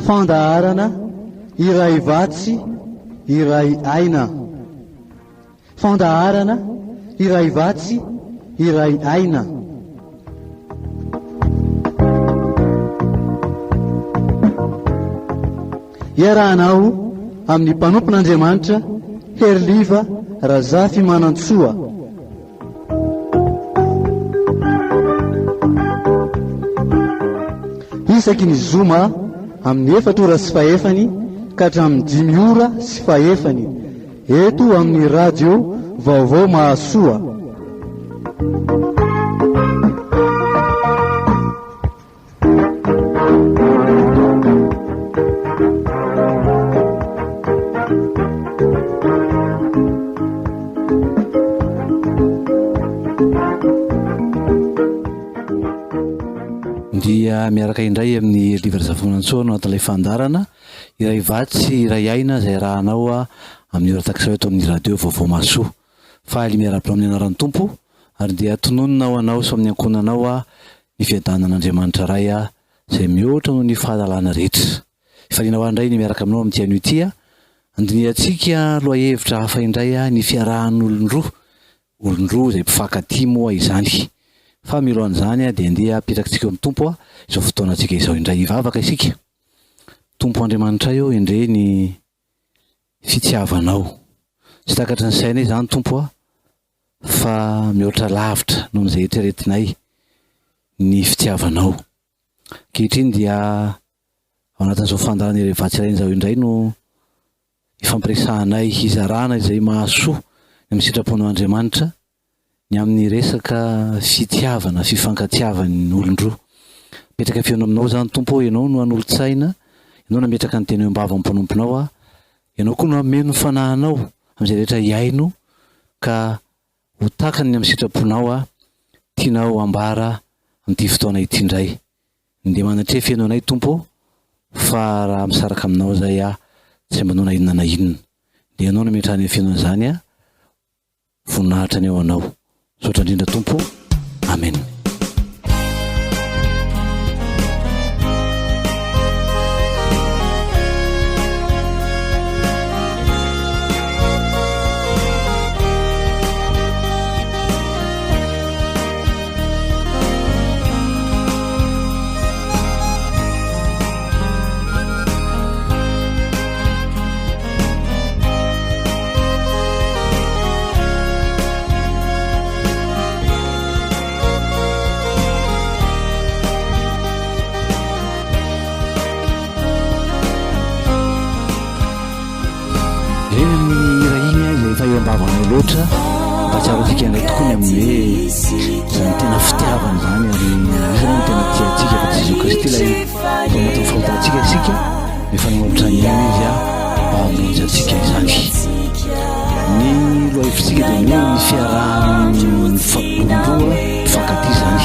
fandaharana iray vatsy iray aina. Fandaharana iray vatsy iray aina. Iarahanao amin'ny mpanompon'Andriamanitra Herliva Razafy Manantsoa. Isaky ny zoma amin'ny 4 ora sy fahefany ka hatramin'ny 5 ora sy fahefany eto amin'ny radio Vaovao Mahasoa. Dia miaraka indray amin'ny Herliva Razafy Manantsoa no atalay fandarana iray vatsy iray aina izay rahanao amin'ny ora takisao eto amin'ny radio Vaovao Mahasoa. Faly miarapy amin'ny anaran'ny Tompo ary dia tononina ho anao so amin'ny ankonanao ny fiadanan'Andriamanitra ray izay mihoatra noho ny fahalalana rehetra. Ifaliana ho andray ny miaraka aminao amin'ity anio ity andiniantsika loha hevitra hafa indray ny fiarahan'olon-droa, olon-droa izay mpifankatia moa izany. Fa milohan'izany dia andeha apetrakantsika amin'ny Tompo izao fotoanantsika izao indray ivavaka isika. Tompo Andriamanitra io endre ny fitiavanao. Tsy takatry ny sainay izany Tompo fa mihoatra lavitra noho izay eritreretinay ny fitiavanao. Ankehitriny dia ao anatin'izao fandarana iray vatsy iray izao indray no ifampiresahanay hizarana izay mahasoa ny sitrapon'Andriamanitra ny amin'ny resaka fitiavana, fifankatiavan'ny olon-droa. Petraka fiona aminao zany Tompo, ianao no an'olon-tsaina, ianao nametraka ny teny ambava amin'ny mpanomponao ianao koa no ameno fanahinao amin'izay rehetra iaino ka ho takany amin'ny sitraponao tianao ambara amin'ity fotoana ity indray. Dia manatrefy fiainao anay Tompo fa raha misaraka aminao zay tsy manona inona na inona. Dia ianao nametrahany fiainao izany voninahitra ny ao anao. Sotra indrindra Tompo. Amen. Loatra mpahatsiaro antsika indray tokoa ny amin'ny hoe zany tena fitiavana zany ary izany tena tiantsika fa Jesoa Kristy ilay anatin'ny fahotantsika isika rehefa namavotra ny aina izy mba hamonjy antsika izany. Ny lohahevitsika dia ny hoe ny fiarahan'ny olon-droa mpifankatia izany.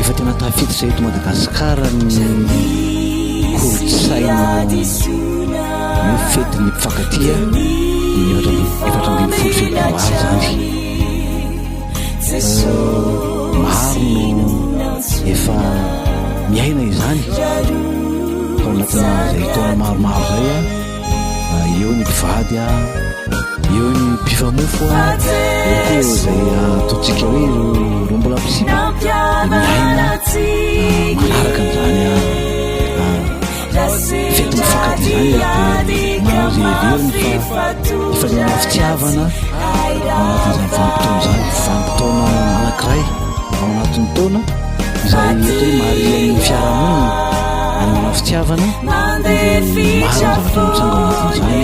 Efa tena tafiditra eto Madagasikara ny kolotsaina ny fetin'ny mpifankatia efatra ambin'ny folo febroary zany. Maro no efa miaina izany tao anatina izay taona maromaro zay eo ny mpivady eo ny mpifamofo eo koa izay ataontsika hoe ro mbola misipa miaina manaraka an'izany fety mifankatia zany manao zay heveriny fa ifaliana fitiavana ao anatin'izany vanim-potoana zany. Vanim-potoana anankiray ao anatin'ny taona izay atao hoe maharian'ny fiarahamonina manana fitiavana dia maro zavatra mitsanga ao anatin'izany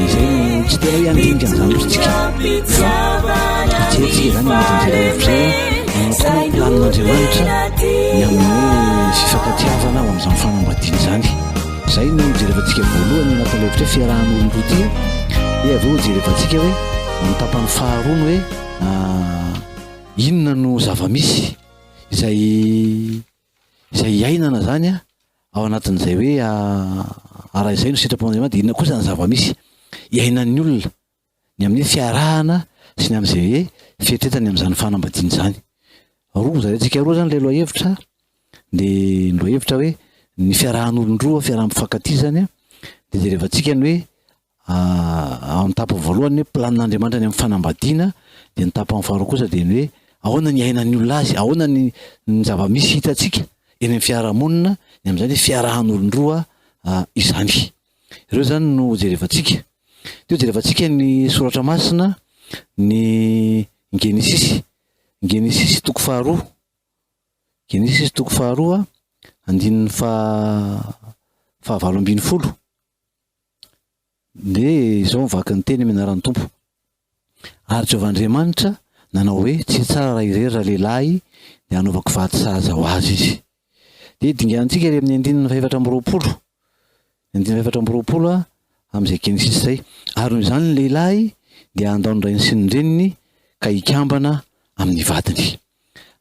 izay no tsy tena hoe andinika an'izany loatsika itsetsika zany anatin'izay hevitra zay manao tokoa planin'Andriamanitra ny amin'ny hoe fifankatiavana ao amin'izany fanambadiana izany. Zay no jerevantsika voalohany natao hevitra hoe fiarahan'olon-droa ity dia avy eo jerevantsika hoe amin'ny tapany faharoa ny hoe inona no zava-misy izay iainana zany ao anatin'izay hoe araha izay no sitrapon'Andriamanitra. Inona koa zany zava-misy iainan'ny olona ny amin'ny fiarahana sy ny amin'izay hoe fietretany amin'izany fanambadiana izany. Roa zarentsika roa zany ilay lohahevitra dia ny lohahevitra hoe ny fiarahan'olon-droa fiaraha-mifankatia zany a de jerevantsika ny hoe amin'ny tapany voalohany hoe planin'Andriamanitra ny amin'ny fanambadiana, de ny tapany faharoa kosa de ny hoe ahoana ny ainan'ny olona azy, ahoana ny zava-misy hitantsika eny amin'ny fiarahamonina ny amin'izany hoe fiarahan'olon-droa izany. Ireo zany no jerevantsika. Teo jerevantsika ny soratra masina ny Genesisy toko faharoa, Genesisy toko faharoa andininy fahavalo ambin'ny folo. De izao mivaky ny teny amin'ny anaran'ny Tompo. Ary Jehovahandriamanitra nanao hoe tsy tsara raha irery raha lehilahy de anaovako vaty sahaza ho azy izy. De dingantsika ry amin'ny andininy faefatra amby roapolo, andininy faefatra amby roapolo am'izay Genesisy zay. Ary noho izany ny lehilahy de andao ny rainy sy ny reniny ka hikambana amin'ny vadiny.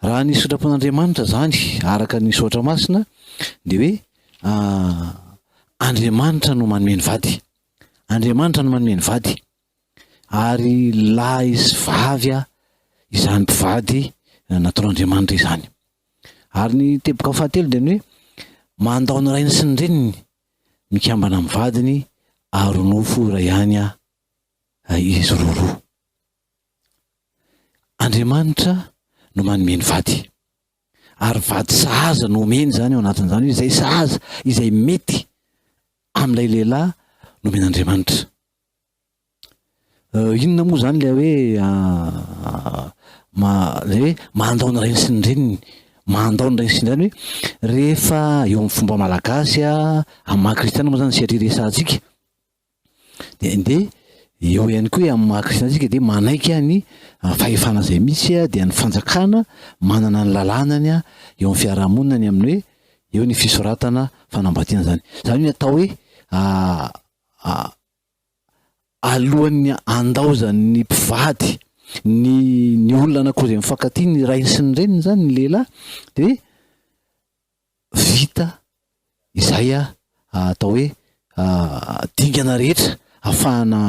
Raha ny sitrapon'Andriamanitra zany araka ny soratra masina de hoe Andriamanitra no manome ny vady, Andriamanitra no manome ny vady, ary lahy sy vavy izany mpivady nataon'Andriamanitra izany. Ary ny teboka fahatelo de ny hoe mandao ny rainy sy ny reniny mikambana amin'ny vadiny ary nofo iray ihany izy roa. Andriamanitra no manome ny vady, ary vady sahaza no omeny zany ao anatin'izany, izay sahaza izay mety amin'ilay lehilahy no omen'Andriamanitra. Inona moa zany le hoe le hoe mandao ny rainy sy ny reniny, mandao ny rainy sy ny reniny hoe rehefa eo amin'ny fomba malagasy amin'ny maha-kristiana moa zany sehatra iresantsika de eo ihany koa amin'ny maha-kristiana tsika de manaiky ny fahefana zay misy de ny fanjakana manana ny lalànany eo amin'ny fiarahamonina ny amin'ny hoe eo ny fisoratana fanambadiana zany. Zany hoe atao hoe alohan'ny andaozan'ny mpivady ny olona anankiroa zay mifankatia ny rainy sy ny reniny zany ny lehilahy de hoe vita izay atao hoe dingana rehetra ahafahana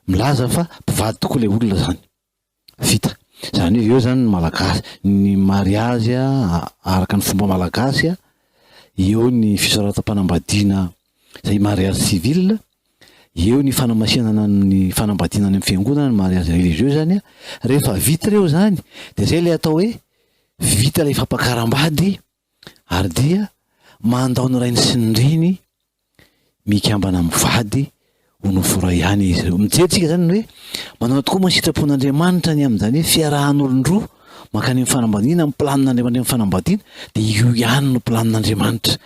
milaza fa mpivady tokoa le olona zany, vita. Zany hoe eo zany ny malagasy ny mariazy araka ny fomba malagasy eo ny fisoratam-panambadiana zay mariazy civil, eo ny fanamasinana ny fanambadiana any amin'ny fiangonana ny mariazy religieux zany rehefa vita reo zany de zay le atao hoe vita ilay fampakaram-bady ary dia mandao ny rainy sy ny reny mikambana amin'ny vady ho nofo iray ihany izy reo. Mijery zany hoe manao tokoa moa ny sitrapon'Andriamanitra ny amin'izany hoe fiarahan'olon-droa makany amin'ny fanambadiana, amin'ny planin'Andriamanitra amin'ny fanambadiana de io ihany no planin'Andriamanitra.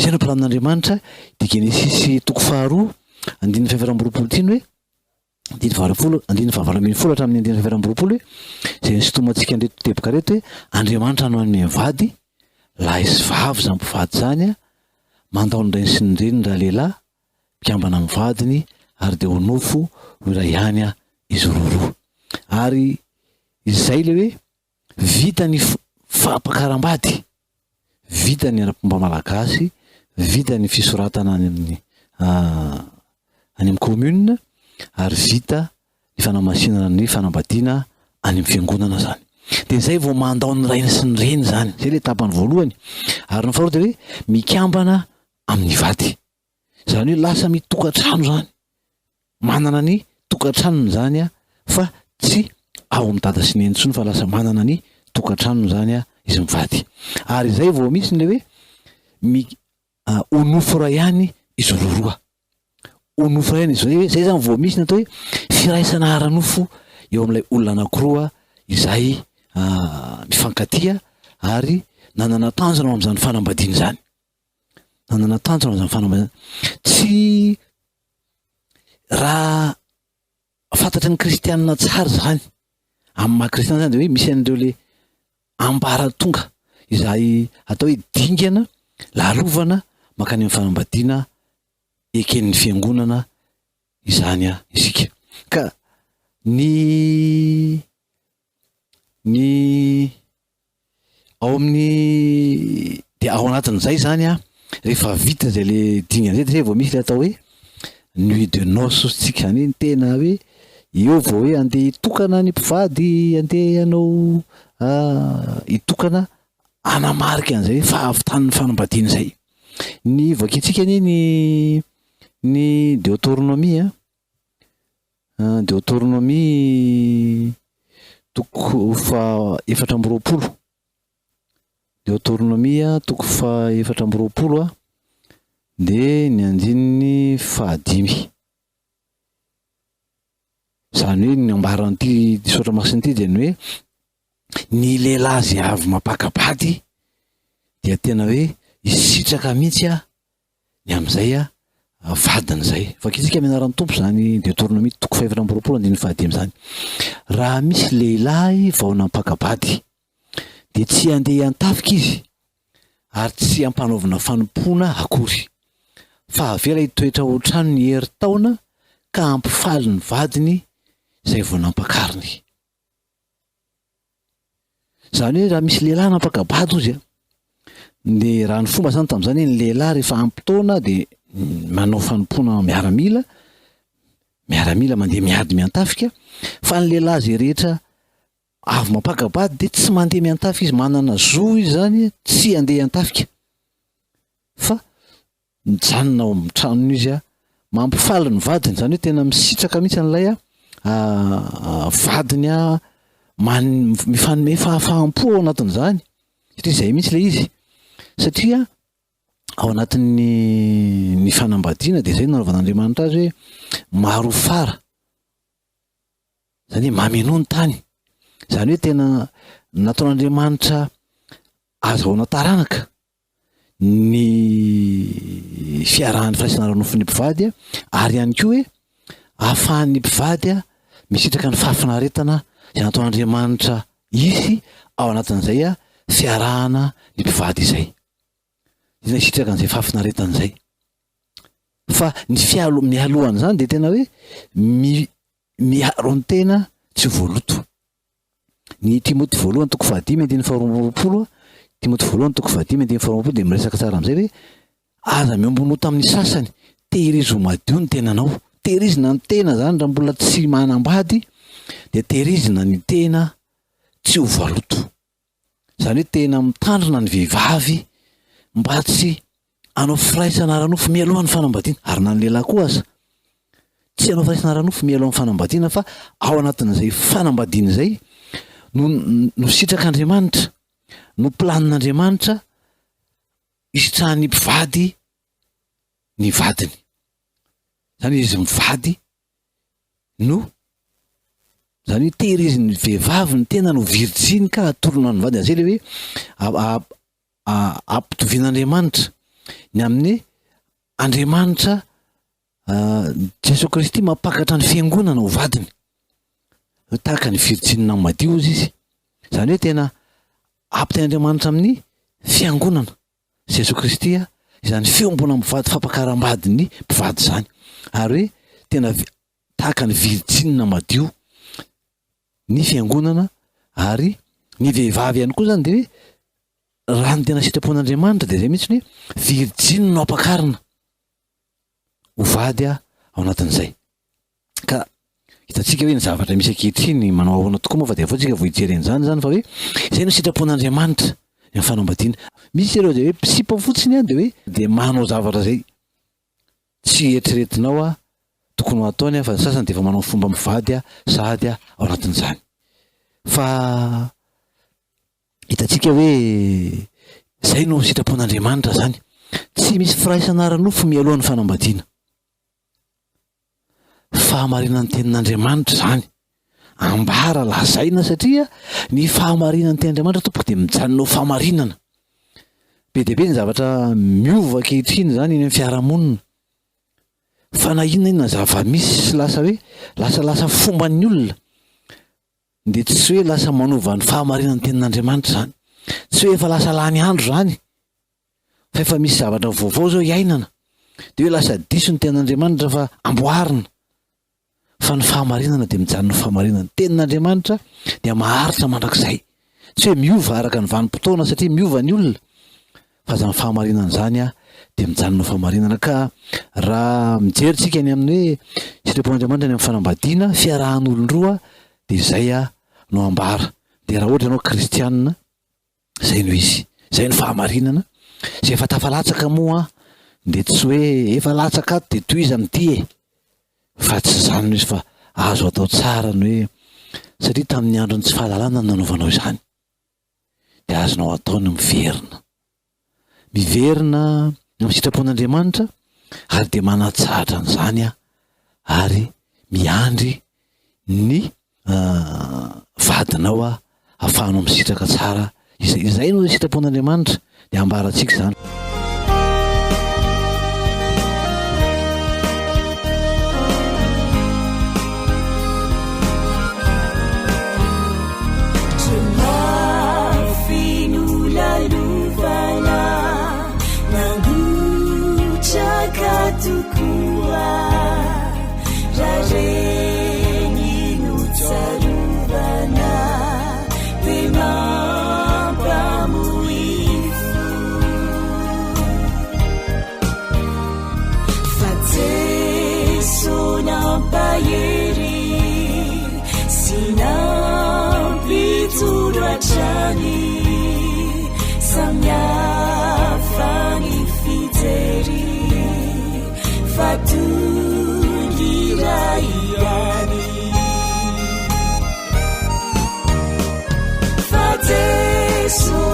Izay no planin'Andriamanitra de Genesisy toko faharoa andininy faefatra amby roapolo ty ny hoe andininy fahavalo ambin'ny folo hatramin'ny andininy faefatra amby roapolo hoe zay ny sotomantsika anreto teboka reto hoe Andriamanitra no manome vady lahy sy vavy zany mpivady zany mandao ny rainy sy ny reniny raha lehilahy mikambana amin'ny vadiny ary de ho nofo ho iray ihany izy roa. Ary izay le hoe vita ny fampakaram-bady, vita ny ara-pomba malagasy, vita ny fisoratana any amin'ny commune, ary vita ny fanamasinana ny fanambadiana any amin'ny fiangonana zany. De zay vao mandao ny rainy sy ny reny zany, zay le tapany voalohany. Ary ny faharoa de hoe mikambana amin'ny vady, zany hoe lasa mitokantrano zany, manana ny tokantranony zany fa tsy ao amin'ny dada sy neny intsony fa lasa manana ny tokantranony zany izy mivady. Ary zay vao misy le hoe ho nofo iray ihany izy roa, ho nofo iray ihany izy hoe zay zany vao misy ny atao hoe firaisana ara-nofo eo amin'ilay olona anankiroa izay mifankatia ary nanana tanjona amin'izany fanambadiana zany, nanana tanjona amin'izany fanambadiana. Tsy raha fantatry ny kristianina tsara zany amin'ny maha-kristiana zany de hoe misy an'ireo le ambara tonga izay atao hoe dingana lalovana makany amin'ny fanambadiana eken'ny fiangonana izany isika. Ka ny ao amin'ny de ao anatin'izay zany rehefa vita zay le dingana zay de zay vao misy le atao hoe nuit de noces tsika, zany hoe tena hoe eo vao hoe andeha hitokana ny mpivady, andeha hanao hitokana anamarika an'izay hoe fahavitan'ny fanambadiana zay. Ny vakiantsika ny Deutéronomie Deutéronomie toko fa 420. Deutéronomie toko fa 420 de ny andininy fahadimy. Zany hoe ny ambaran'ity sotra masin'ity dia ny hoe ny lehilahy zay avy mapakabady dia tena hoe isitraka mihitsy ny am'izay vadin'izay. Vakiantsika amenaran'ny tompo zany Deutéronomie toko fa 420 andininy fahadimy zany. Raha misy lehilahy vao nampakabady de tsy andeha antafika izy ary tsy ampanaovina fanompoana akory, fa avela hitoetra ohatrano ny heri-taona ka ampifaly ny vadiny zay vao nampakariny. Zany hoe raha misy lehilahy nampakabady ozy de raha ny fomba zany tam'izany ny lehilahy rehefa ampitaona de manao fanompoana miaramila mandeha miady miantafika, fa ny lehilahy zay rehetra avy mampakabady de tsy mandeha miantafika izy, manana zo izy zany tsy andeha antafika fa mijanona ao amin'ny tranony izy mampifaly ny vadiny. Zany hoe tena misitraka mihitsy an'ilay vadiny mifanome fahafaham-po ao anatin'izany, satria izay mihitsy le izy. Satria ao anatin'ny fanambadiana de zay nanaovan'Andriamanitra azy hoe maro fara, zany hoe mameno ny tany. Zany hoe tena nataon'Andriamanitra azahoana taranaka ny fiarahan'ny firaisana ara-nofon'ny mpivady ary ihany koa hoe ahafahan'ny mpivady misitraka ny fahafinaretana izay nataon'Andriamanitra isy ao anatin'izay fiarahana ny mpivady izay. Izy isitraka an'izay fahafinaretana izay. Fa ny mialohan'izany de tena hoe miaro ny tena tsy voaloto. Ny Timoty voalohany toko fahadimy andininy faharoapolo, Timoty voalohany toko fahadimy andininy faharoapolo de miresaka tsara am'izay hoe aza miambonota amin'ny sasany, tehirizy ho madio ny tenanao. Tehirizina ny tena zany raha mbola tsy manambady de tehirizina ny tena tsy ho voaloto. Zany hoe tena mitandrina ny vehivavy mba tsy hanao firaisana ara-nofo mialohan'ny fanambadiana, ary na ny lehilahy koa aza tsy hanao firaisana ara-nofo mialohan'ny fanambadiana, fa ao anatin'izay fanambadiana izay no sitrak'Andriamanitra, no planin'Andriamanitra isitrahan'ny mpivady ny vadiny. Zany izy mivady no zany hoe tehirizin'ny vehivavy ny tena no virjiny ka atolona ny vadiny. Zay le hoe ampitovian'Andriamanitra ny amin'ny Andriamanitra Jesu Kristy mampakatra ny fiangonana ho vadiny, tahaka ny virjinina madio izy. Zany hoe tena ampitain'Andriamanitra amin'ny fiangonana Jesu Kristy izany fiombona mivady fampakaram-badiny mpivady zany, ary hoe tena tahaka ny virjinina madio ny fiangonana. Ary ny vehivavy ihany koa zany de hoe raha ny tena sitrapon'Andriamanitra de zay mihitsy hoe virjiny no ampakarina ho vady ao anatin'izay. Ka hitantsika hoe ny zavatra misy ankehitriny manao ahoana tokoa moa fa de avotsika vo hijeren'izany zany fa hoe zay no sitrapon'Andriamanitra ny fanambadiana. Misy ireo zay hoe misipa fotsiny de hoe de manao zavatra zay tsy eritreretinao tokony ho ataony, fa sasany de efa manao fomba mivady sady ao anatin'izany. Fa hitantsika hoe zay no sitrapon'Andriamanitra zany, tsy misy firaisana ara-nofo mialohan'ny fanambadiana. Fahamarinan'ny tenin'Andriamanitra zany ambara lazaina, satria ny fahamarinan'ny tenin'Andriamanitra tompoko de mijanona ho fahamarinana. Be de be ny zavatra miova ankehitriny zany eny amin'ny fiarahamonina, fa na inona zava-misy sy lasa hoe lasa fomban'ny olona de tsy hoe lasa manova ny fahamarinan'ny tenin'Andriamanitra zany, tsy hoe efa lasa lany andro zany, fa efa misy zavatra vaovao zao iainana de hoe lasa diso ny tenin'Andriamanitra fa amboarina. Fa ny fahamarinana de mijanona fahamarinana. Ny tenin'Andriamanitra dia maharitra mandrakizay, tsy hoe miova araka ny vanim-potoana satria miova ny olona, fa zany fahamarinana zany de mijanona fahamarinana. Ka raha mijeritsika ny amin'ny hoe sitrapon'Andriamanitra ny amin'ny fanambadiana fiarahan'olon-droa de zay no ambara. De raha ohatra ianao kristianina, zay no izy, zay no fahamarinana zay efa tafalatsaka moa de tsy hoe efa latsaka de toiza ny ty fa tsy zany izy fa azo atao tsara ny hoe satria tamin'ny androny tsy fahalalana nanaovanao izany de azonao atao ny miverina amin'ny sitrapon'Andriamanitra ary de manatsahatra an'izany ary miandry ny vadinao ahafahanao misitraka tsara izay no sitrapon'Andriamanitra de ambaratsika zany. Tukua rareni nutsaruvana Mampamuifu Fateso nampayeri Sinampiturachani Samyafani fiteri Fatungiraiani Fateso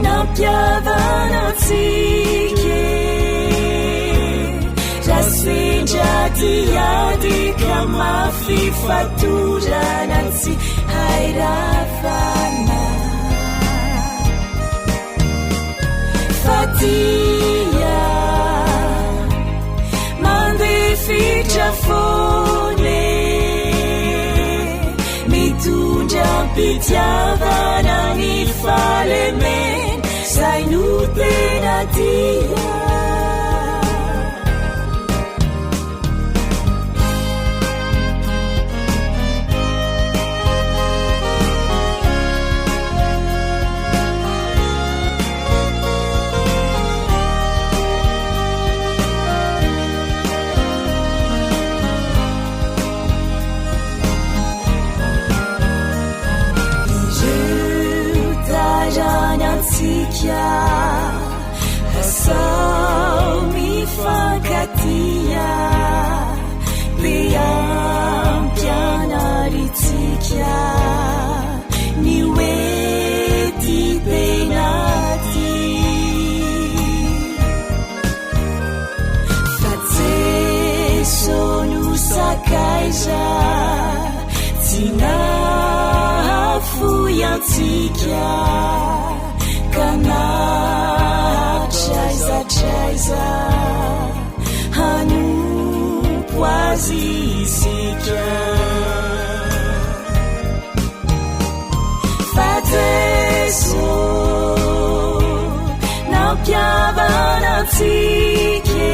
Nampiavanatsike Rasenjatiadi Kamafi Faturanatsi Hairavana Fatia Fitra fone mitondra pitiavana ny falemen zay no tena dia Asal mifakatia Leampianaritika Niweti penati Fatseso nusakaiza Tinafuyatika Kana traiza hanu poazisika Fateso nampiavanatsike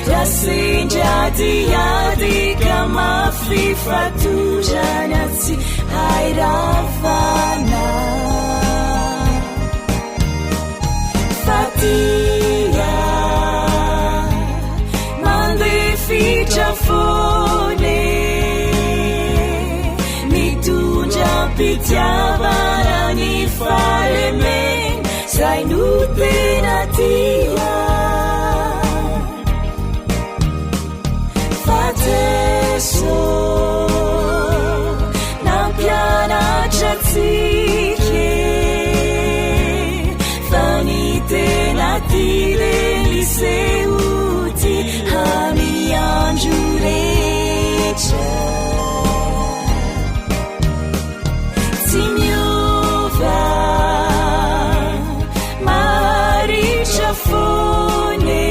Rasenjadiadi Kamafi Faturanatsi Hairavana Fatia mande fitra fone mitondra pitiavana ny falemen zay no tena tia Fateso nampianatra tsike Tire liseuti Hami anjurecha Timiova Maricha fone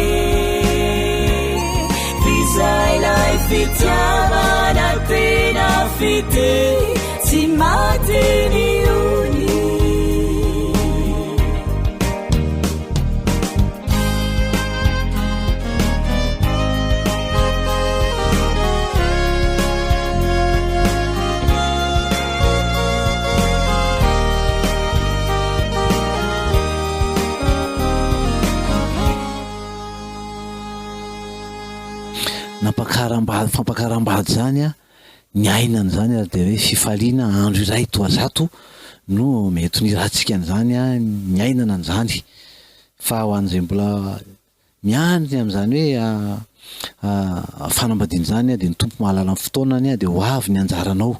Visai lai fitiava na tena fiti Timatini uni Fampakarambady zany ny ainany zany ary de hoe fifaliana andro iray toa zato no mety ny rahantsika an'izany a ny ainana an'izany fa ho an'izay mbola miandry amin'izany hoe fanambadiana izany a de ny tompo mahalala ny fotoanany a de ho avy ny anjaranao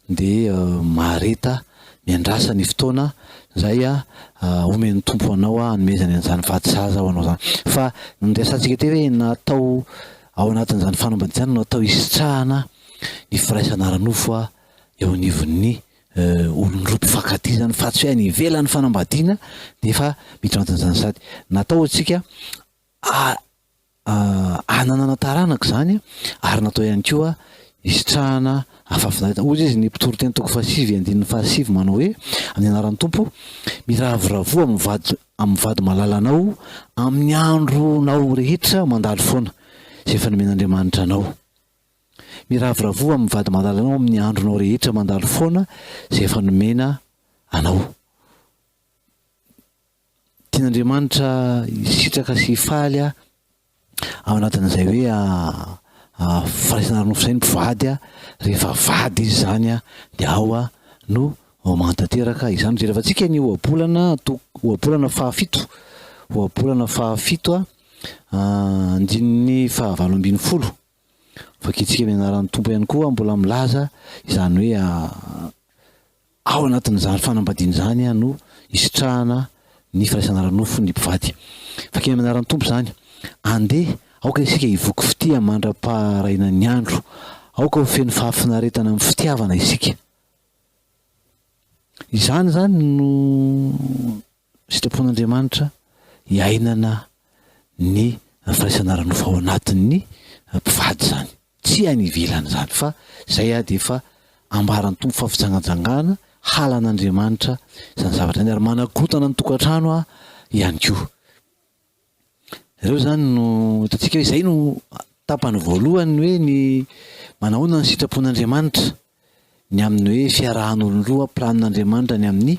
de mareta miandrasa ny fotoana zay omen'ny tompo anao anomezany an'izany vady-saza ho anao zany fa nodresantsika te hoe natao ao anatin'izany fanambadiana natao hisitrahana ny firaisana ara-nofo eo anivon'ny olon-droa mpifankatia zany fa tsy hoe ny ivelan'ny fanambadiana de efa miditra anatin'izany sady natao atsika ananana taranaka zany ary natao ihany koa hisitrahana afafinareta ozy izy ny mpitoro teny toko fasivy andininy fahasivy manao hoe amin'ny anaran'ny tompo miravoravoa amin'ny vady malalanao amin'ny andronao rehetra mandalo foana zay efa nomen'Andriamanitra anao miravoravoa amin'ny vady malalanao amin'ny andronao rehetra mandalo foana zay efa nomena anao tian'Andriamanitra hisitraka sy hifaly ao anatin'izay hoe firaisana ara-nofo zay ny mpivady rehefa vady izy zany de ao no mantanteraka izany jerefa tsika ny ohabolana fahafito andininy fahavalo ambin'ny folo fakitsika amin'ny anaran'ny tompo ihany koa mbola milaza izany hoe ao anatin'izany fanambadiana zany no hisitrahana ny firaisana ara-nofo ny mpivady fakeny amin'ny anaran'ny tompo zany andeha aoka isika hivoky fitia mandra-paharaina ny andro aoka ho feno fahafinaretana amin'ny fitiavana isika izany zany no sitrapon'Andriamanitra hiainana ny firaisana ara-nofo ao anatin'ny mpivady zany tsy any ivelany zany fa zay de efa ambaran'ny tompo fa fijangajangana halan'Andriamanitra zany zavatra zany ary manakotana ny tokantrano ihany koa ireo zany no hitantsika hoe zay no tapany voalohany hoe ny manahoana ny sitrapon'Andriamanitra ny amin'ny hoe fiarahan'olon-droa planin'Andriamanitra ny amin'ny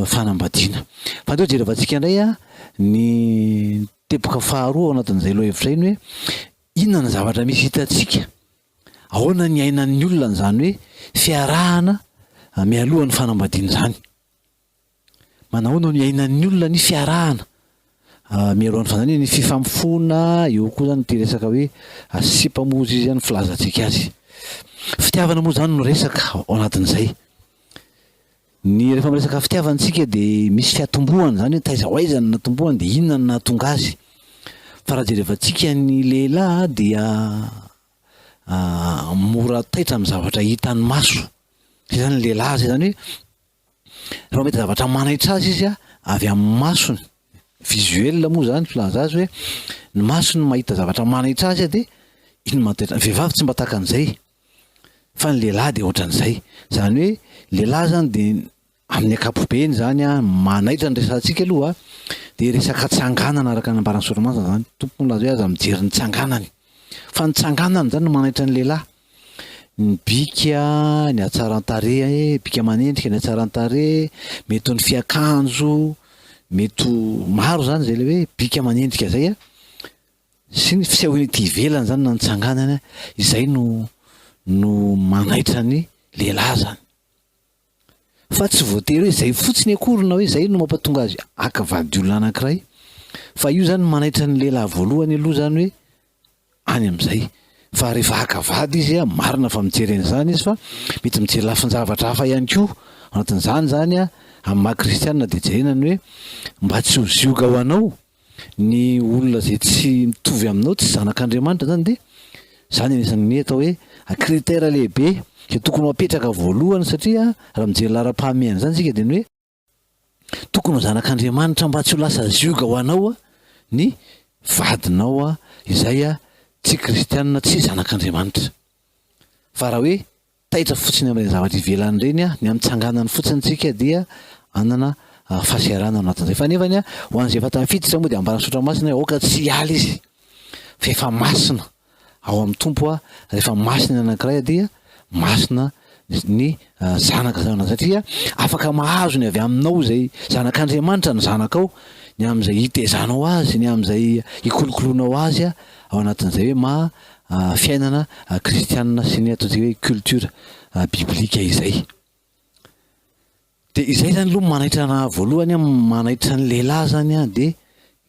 fanambadiana fa ndreo jerevantsika indray ny teboka faharoa ao anatin'izay loha hevitra iny hoe inona ny zavatra misy hitantsika ahoana ny ainan'ny olona zany hoe fiarahana mialohan'ny fanambadiana zany manahoana ny ainan'ny olona ny fiarahana mialohan'ny fanambadiana ny fifampifoana eo koa zany ty resaka hoe sipamozy izy zany filazantsika azy fitiavana moa zany no resaka ao anatin'izay ny rehefa miresaka fitiavantsika de misy fiatombohana zany hoe taiza hoaizany natombohany de inona ny nahatonga azy fa raha jerevantsika ny lehilahy dia mora taitra amin'ny zavatra hitan'ny maso zay zany lehilahy zay zany hoe rehefa mety zavatra manaitra azy izy avy amin'ny masony visuel moa zany filaza azy hoe ny masony mahita zavatra manaitra azy de iny mataitra vehivavy tsy mba tahaka an'izay fa ny lehilahy de ohatran'izay zany hoe lehilahy zany de amin'ny ankapobeny zany manaitra ny resantsika aloha de resaka tsanganana araka ny ambaran'ny solomasina zany tompo milaza hoe aza mijery ny tsanganany fa ny tsanganana zany no manaitra ny lehilahy ny bika ny hatsaran-tarehy bika manendrika ny hatsaran-tarehy mety ny fiakanjo mety maro zany zay le hoe bika manendrika zay sy ny fisehoany ty ivelany zany na ny tsanganana izay no manaitra ny lehilahy zany fa tsy voatery hoe zay fotsiny akorina hoe zay no mampatonga azy akavady olona anankiray fa io zany manaitra ny lehilahy voalohany aloha zany hoe any amin'izay fa rehefa akavady izy marina fa mijery an'izany izy fa mety mijery lafin-javatra hafa ihany koa anatin'izany zany amin'ny maha-kristianina de jerenany hoe mba tsy ho zioga ho anao ny olona zay tsy mitovy aminao tsy zanak'Andriamanitra zany de zany anisan'ny atao hoe critère lehibe zay tokony mapetraka voalohany satria raha mijery lara-pahamehana zany sika de ny hoe tokony ho zanak'Andriamanitra mba tsy ho lasa zioga ho anao ny vadinao izay tsy kristianina tsy zanak'Andriamanitra fa raha hoe taitra fotsiny amin'ny zavatra ivelany reny ny amitsanganany fotsiny tsika dia anana fahasiarana anatin'izay fa nefany ho an'izay efa tamifititra moa de ambarany sotra masina hoe aoka tsy hiala izy fa efa masina ao amin'ny tompo rehefa masina anankiray dia masina ny zanaka zana satria afaka mahazo ny avy aminao zay zanak'Andriamanitra ny zanakao ny am'izay hitezanao azy ny am'izay ikolokoloanao azy ao anatin'izay hoe fiainana kristianina sy ny ataontsika hoe culture biblika izay de izay zany aloha manaitra na voalohany a manaitra ny lehilahy zany a de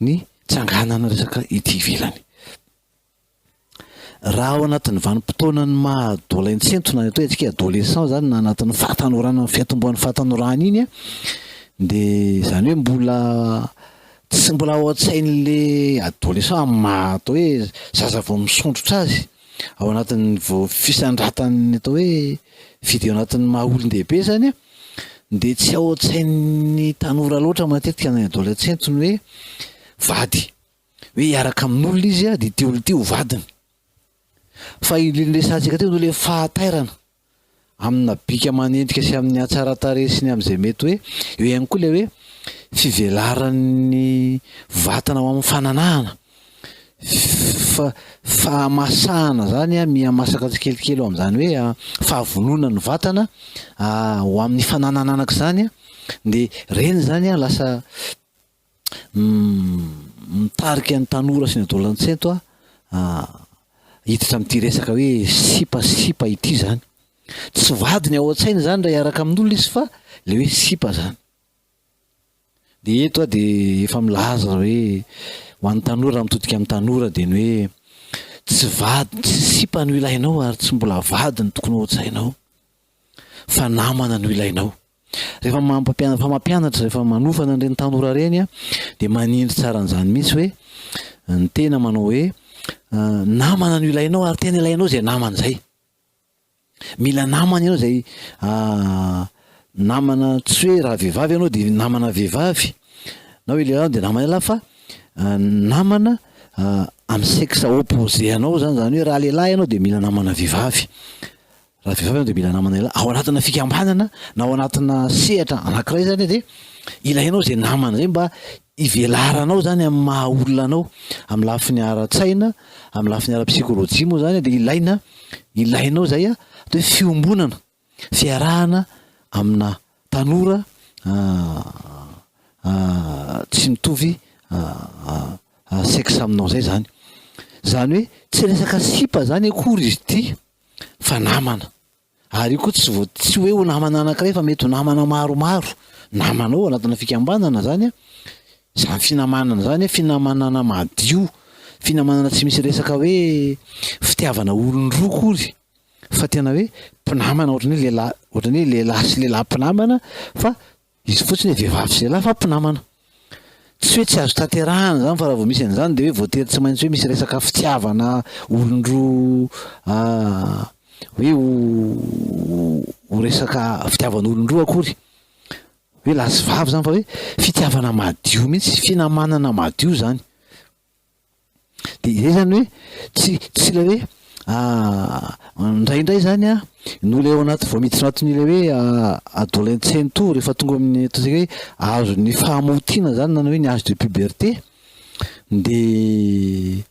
ny tsanganana resaka ity ivelany. Raha ao anatin'ny vanim-potoana ny maha-adolescente na atao hoe antsika adolescent zany na anatin'ny fahatanorana fiatomboan'ny fahatanorana iny a de zany hoe tsy mbola ao an-tsain'le adolescent atao hoe zaza vao misondrotra azy ao anatin'ny vao fisandratany atao hoe video anatin'ny maha olon-dehibe zany a de tsy ao an-tsain'ny tanora loatra matetika ny adolescente ny hoe vady hoe hiaraka amin'olona izy a de teo vadiny. Fa ilresantsika teo no le fahatairana amina bika manendrika sy amin'ny atsaratarehy sy ny am'izay mety hoe eo ihany koa le hoe fivelaran'ny vatana ao amin'ny fananahana fahamasahana zany a mihamasaka tsikelikely ao am'izany hoe fahavonona ny vatana ho amin'ny fananananaka zany a de reny zany a lasa mitarika ny tanora sy ny adolescente hiditra am'ty resaka hoe sipasipa ity zany. Tsy vadiny ao an-tsainy zany raha hiaraka amin'olona izy fa le hoe sipa zany. De eto de efa milaza hoe ho an'ny tanora mitodika amin'ny tanora de ny hoe tsy sipa no ilainao ary tsy mbola vadiny tokony ao an-tsainao fa namana no ilainao. Rehefa mampianatra rehefa manofana an'ireny tanora reny a de manindry tsara an'izany mihitsy hoe ny tena manao hoe namana no ilainao ary tena ilainao zay namana zay. Mila namana ianao zay namana tsy hoe raha vehivavy ianao de namana vehivavy na hoe lehilahy de namana lehilahy fa namana amin'ny sexe opposé anao zany hoe raha lehilahy ianao de mila namana vehivavy, raha vehivavy ianao de mila namana lehilahy. Ao anatina fikambanana na ao anatina sehatra anankiray zany de ilainao zay namana zay mba ivelaranao zany amin'ny maha olona anao amin'ny lafiny ara-tsaina, amin'ny lafiny ara-psikolojia moa zany de ilainao zay a de fiombonana, fiarahana amina tanora tsy mitovy sexe aminao zay zany. Zany hoe tsy resaka sipa zany akory izy ty fa namana. Ary io koa tsy hoe ho namana anankiray fa mety ho namana maromaro. Namanao anatina fikambanana zany a zany finamanana zany finamanana madio, finamanana tsy misy resaka hoe fitiavana olon-droa kory fa tena hoe mpinamana ohatran'ny hoe lehilahy sy lehilahy mpinamana fa izy fotsiny hoe vehivavy sy lehilahy fa mpinamana. Tsy hoe tsy azo tanterahana zany fa raha vao misy an'izany de hoe voatery tsy maintsy hoe misy resaka fitiavana olon-droa hoe ho resaka fitiavana olon-droa akory hoe lahy sy vavy zany fa hoe fitiavana madio mihitsy, finamanana madio zany. De izay zany hoe tsy le hoe indraindray zany a no le ao anaty vao miditra anatin'ile hoe adolescente rehefa tonga amin'ny ataontsika hoe azo ny fahamotiana zany na hoe ny âge de puberté de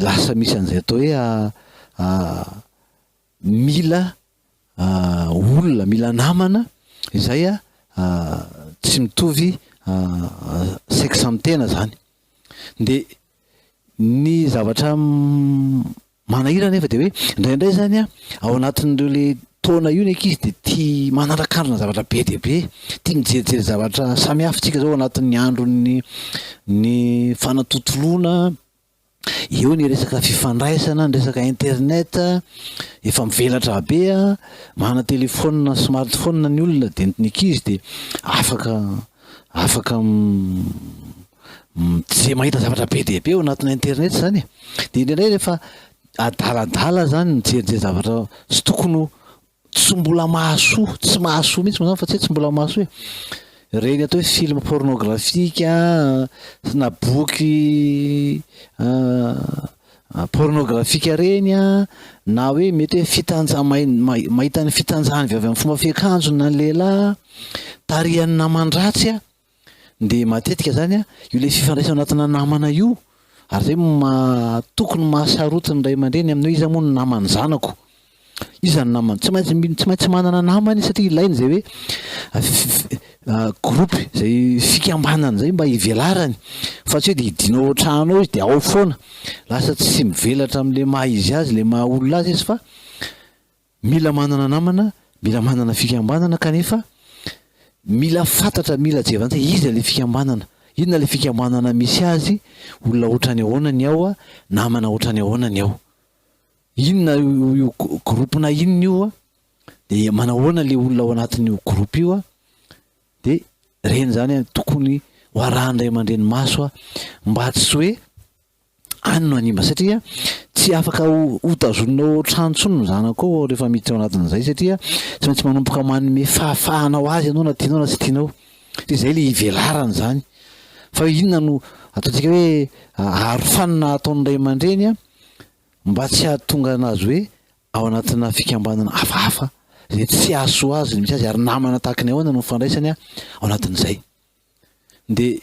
lasa misy an'izay atao hoe mila olona, mila namana izay tsy mitovy sexe amin'ny tena zany. De ny zavatra manahira nefa de hoe indraindray zany a ao anatin'ireo le taona io ny ankizy de tia mananrakandrona zavatra be dia be, tia mijerijery zavatra samihafa. Tsika zao anatin'ny andron'ny fanatontoloana eo ny resaka fifandraisana, ny resaka internet efa mivelatra be a, mana telefaonina smartphone ny olona de ny ankizy de afaka tsy mahita zavatra be dia be ao anatin'ny internet zany. De indraindray rehefa adaladala zany mijerijery zavatra tsy tokony tsy mbola mahasoa, tsy mahasoa mihitsy moa zany fa tsy mbola mahasoa reny atao hoe film pornografika na boky pornografika reny a, na hoe mety hoe mahita ny fitanjahany avy amin'ny fomba fiakanjo na lehilahy tarihan'ny namandratsy a de matetika zany a io le fifandraisana anatina namana io ary zay tokony mahasarotiny ray aman-dreny amin'ny hoe iza moa ny namany zanako, iza ny namany tsy maintsy manana namany satria ilainy zay hoe gropy zay fikambanana zay mba hivelarany fa tsy hoe de hidinao an-trano ao izy de ao foana, lasa tsy mivelatra amin'le maha izy azy, le maha olona azy izy fa mila manana namana, mila manana fikambanana kanefa mila fantatra, mila jevana izy le fikambanana. Inona le fikambanana misy azy? Olona ohatrany ahoanany ao a, namana ohatrany ahoanany ao. Inona io gropona inona io a? De manahoana le olona ao anatin'io groupe io a? De reny zany tokony ho arahandray aman-dreny maso a, mba tsy hoe ano animba, satria tsy afaka hotazonao trantsony ny zanako rehefa miditra ao anatin'izay, satria tsy maintsy manomboka manome fahafahanao azy ianao na tianao na tsy tianao. De zay le ivelarany zany. Fa inona no ataontsika hoe arofanina ataon'ny ray aman-dreny a, mba tsy hahatonga anazy hoe ao anatina fikambanana hafahafa zay tsy ahasoa azy misy azy, ary namana tahaka ny ahoana no fandraisany a ao anatin'izay. De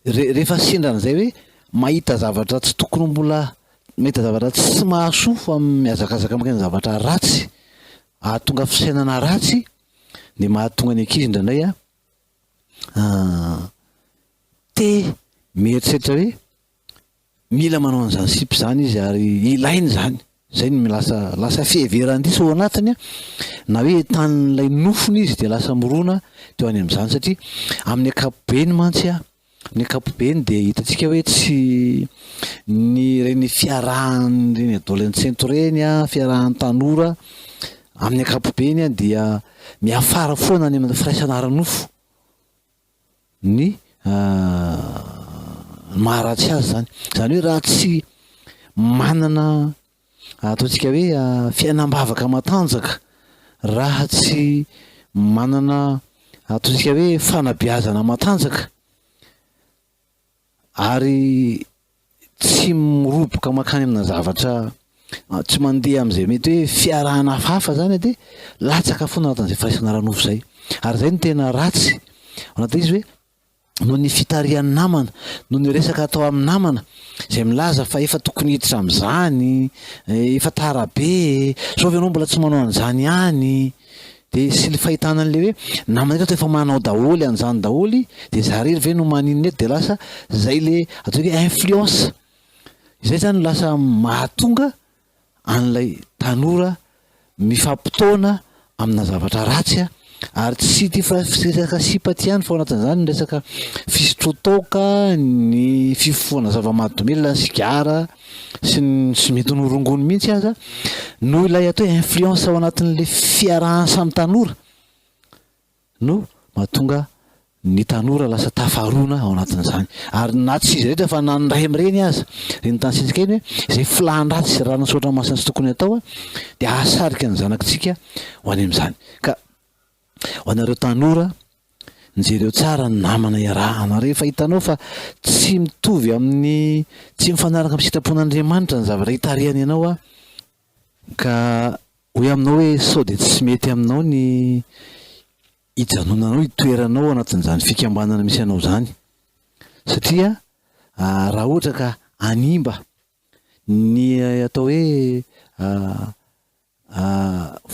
rehefa sendran'izay hoe mahita zavatra tsy tokony mbola mahita zavatra tsy mahasoa fa mihazakazaka makany zavatra ratsy, ahatonga fisainana ratsy, de mahatonga ny ankizy indraindray a te mieritreritra hoe mila manao an'izany sipy zany izy ary ilainy zany. Zay no lasa fiheveran-diso ao anatiny a, na hoe tanin'ilay nofony izy de lasa morona teo any amin'izany, satria amin'ny ankapobeny mantsy a, ny ankapobeny de hitantsika hoe tsy ny reny fiarahany reny adolescente reny a, fiarahan'ny tanora amin'ny ankapobeny a dia miafara foana any amin'ny firaisana ara-nofo ny maharatsy azy zany. Zany hoe raha tsy manana ataontsika hoe fiainam-bavaka matanjaka, raha tsy manana ataontsika hoe fanabeazana matanjaka, ary tsy miroboka makany amina zavatra, tsy mandeha am'izay mety hoe fiarahana hafahafa zany de latsaka foana anatin'izay firaisana ara-nofo zay. Ary zay no tena ratsy anaty izy hoe noho ny fitarihan'ny namana, noho ny resaka atao amin'ny namana izay milaza fa efa tokony hiditra amin'izany, efa tarabe, saovy ianao mbola tsy manao an'izany ihany, de sy le fahitana an'le hoe namana eto efa manao daholy an'izany daholy, de zarery ve no maninona eto, de lasa zay le atao hoe influence. Izay zany lasa mahatonga an'ilay tanora mifampitaona amina zavatra ratsy a, ary tsy ty resaka sipaty ihany fa ao anatin'izany ny resaka fisotrotoka, ny fifofoana zava-mahadomelina, ny sigara sy mety norongony mihitsy aza no ilay atao hoe influence ao anatin'le fiarahany samy tanora, no mahatonga ny tanora lasa tafaroana ao anatin'izany. Ary na tsy izy rehetra fa na ny ray amin-reny aza, reny tansintsika iny hoe zay filahan-dratsy raha nasotra masina tsy tokony atao a, de ahasarika ny zanakitsika ho any amin'izany. Ka ho anareo tanora, nijereo tsara ny namana iarahana. Rehefa hitanao fa tsy mitovy amin'ny, tsy mifanaraka amin'ny sitrapon'Andriamanitra ny zavatra hitarihany ianao a, ka hoe aminao hoe sao de tsy mety aminao ny hijanonanao, hitoeranao anatin'izany fikambanana misy anao zany, satria raha ohatra ka animba ny atao hoe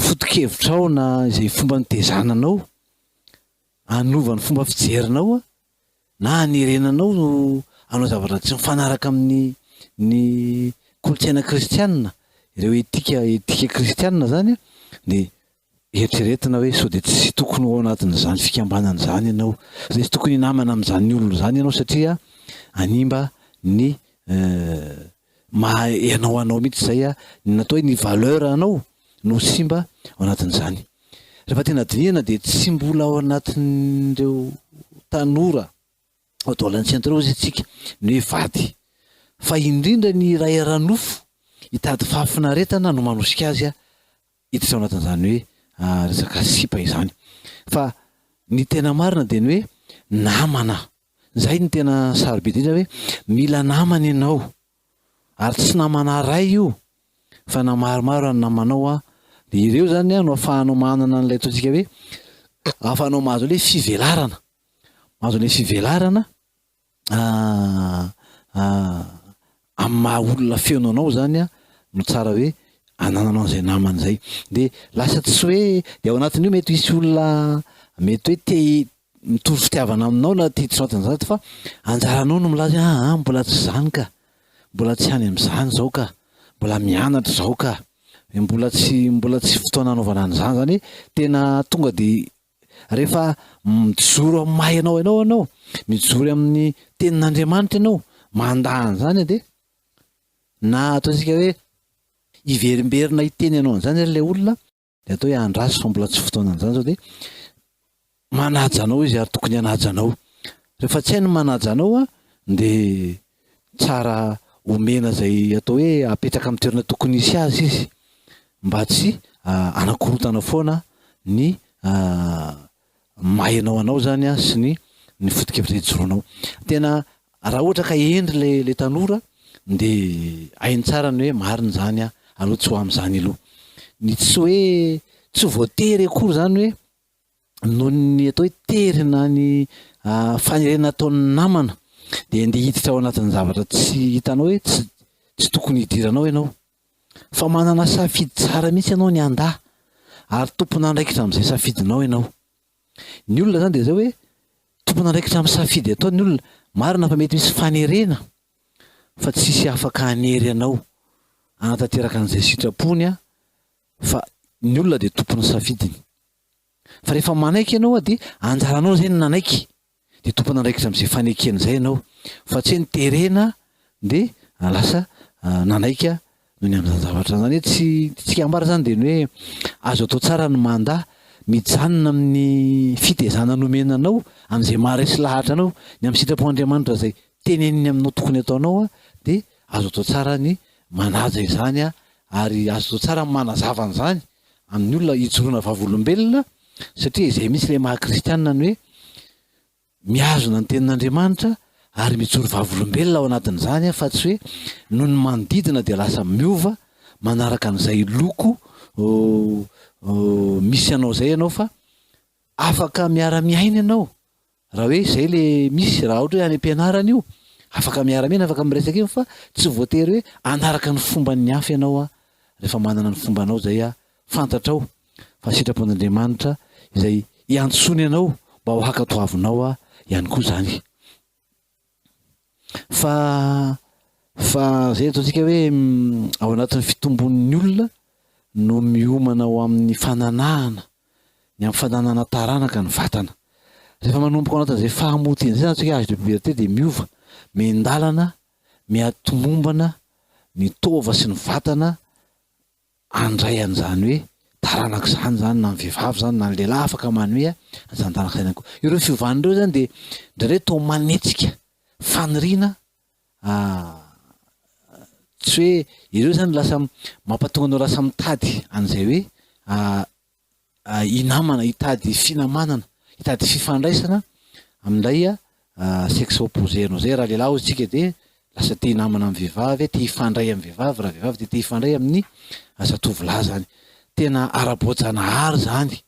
foto-kevitrao na izay fomba nitezananao, anova ny fomba fijerinao a, na hanerenanao no hanao zavatra tsy mifanaraka amin'ny ny kolotsaina kristianina, ireo etika kristianina zany a, de eritreretina hoe sao de tsy tokony ao anatin'izany fikambanana zany ianao, zay tsy tokony namana amin'izany olona zany ianao, satria animba ny maha ianao anao mihitsy zay a, natao hoe ny valeur anao no simba ao anatin'izany. Rehefa tena dinihana de tsy mbola ao anatin'ireo tanora adolescente reo izy tsika ny hoe vady, fa indrindra ny ray ara-nofo hitady fahafinaretana no manosika azy a hiditra ao anatin'izany hoe resaka sipa izany. Fa ny tena marina de ny hoe namana, zay ny tena sarobe indrindra hoe mila namana ianao, ary tsy namana ray io fa na maromaro ny namanao a, de ireo zany a no ahafahanao manana an'ilay ataontsika hoe ahafahanao mahazo an'le fivelarana, mahazo an'le fivelarana amin'ny maha olona feonao anao zany a, no tsara hoe anananao an'izay namana zay. De lasa tsy hoe de ao anatin'io mety hisy olona mety hoe te mitovy fitiavana aminao na te hiditra ao anatin'izany, fa anjaranao no milaza mbola tsy zany ka, mbola tsy any amin'izany zao ka, mbola mianatra zao ka, mbola tsy fotoana anaovana an'izany. Zany hoe tena tonga de rehefa mijoro amin'ny mahay anao mijory amin'ny tenin'Andriamanitra ianao mandahany zany de na ataontsika hoe iverimberina iteny ianao an'izany ilay olona de atao hoe andraso fa mbola tsy fotoana an'izany zao de manaja anao izy ary tokony hanaja anao. Rehefa tsy hainy manaja anao de tsara omena zay atao hoe apetraka amin'ny toerana tokony hisy azy izy mba tsy anakorotana foana ny mahainao anao zany sy ny foto-kevitra ijoroanao. Tena raha ohatra ka endry le tanora de hainy tsara ny hoe marina zany aloha tsy ho amin'izany aloha. Ny tsy hoe tsy voatery akory zany hoe noho ny atao hoe terina ny fanerena ataon'ny namana de andeha hiditra ao anatin'ny zavatra tsy hitanao hoe tsy tokony hidiranao ianao. Fa manana safidy tsara mihitsy ianao ny andahy ary tompona andraikitra amin'izay safidinao ianao. Ny olona zany de zao hoe tompona andraikitra amin'ny safidy atao ny olona. Marina fa mety misy fanerena fa tsisy afaka hanery anao anatanteraka an'izay sitrapony fa ny olona de tompony safidiny. Fa rehefa manaiky ianao de anjaranao zay ny nanaiky de tompony andraikitra amin'izay fanekena zay ianao fa tsy niterena de lasa nanaika noho ny amin'izany zavatra zany hoe tsika ambara zany de ny hoe azo atao tsara ny mandahy mijanona amin'ny fitezana nomenanao amin'izay maharesy lahatra anao ny amin'ny sitrapon'Andriamanitra zay teneniny aminao tokony ataonao de azo atao tsara ny manaja izany ary azo atao tsara ny manazava an'izany amin'ny olona hijoroana vavolombelona satria izay mihitsy le maha-kristianina ny hoe miazona ny tenin'Andriamanitra ary mijoro vavolombelona ao anatin'izany fa tsy hoe noho ny manodidina de lasa miova manaraka an'izay loko misy anao zay ianao fa afaka miara-miaina ianao raha hoe zay le misy raha ohatra hoe any am-pianarana io afaka miara-miaina afaka miresaka io fa tsy voatery hoe anaraka ny fomban'ny hafa ianao rehefa manana ny fombanao zay fantatrao fa sitrapon'Andriamanitra izay iantsony ianao mba ho hakatoavinao ihany koa zany. Fa zay ataontsika hoe ao anatin'ny fitombon'ny olona no miomana ao amin'ny fananahana ny amin'ny fananana taranaka ny vatana. Rehefa manomboka ao anatin'izay fahamoteny zay antsika age de puberté de miova mendalana miatomombana ny tova sy ny vatana andray an'izany hoe taranaka zany na ny vehivavy zany na ny lehilahy afaka manome an'izany taranaka zany koa. Ireo fiovan'ireo zany de ndraindray tao manetsika faniriana tsy hoe ireo zany lasa mampatonga anao lasa mitady an'izay hoe inamana hitady finamanana hitady fifandraisana amin'ilay sexe opposé anao zay raha lehilahy ozy tsika de lasa te hinamana amin'ny vehivavy te hifandray amin'ny vehivavy raha vehivavy de te hifandray amin'ny zatovolahy zany. Tena ara-boajanahary zany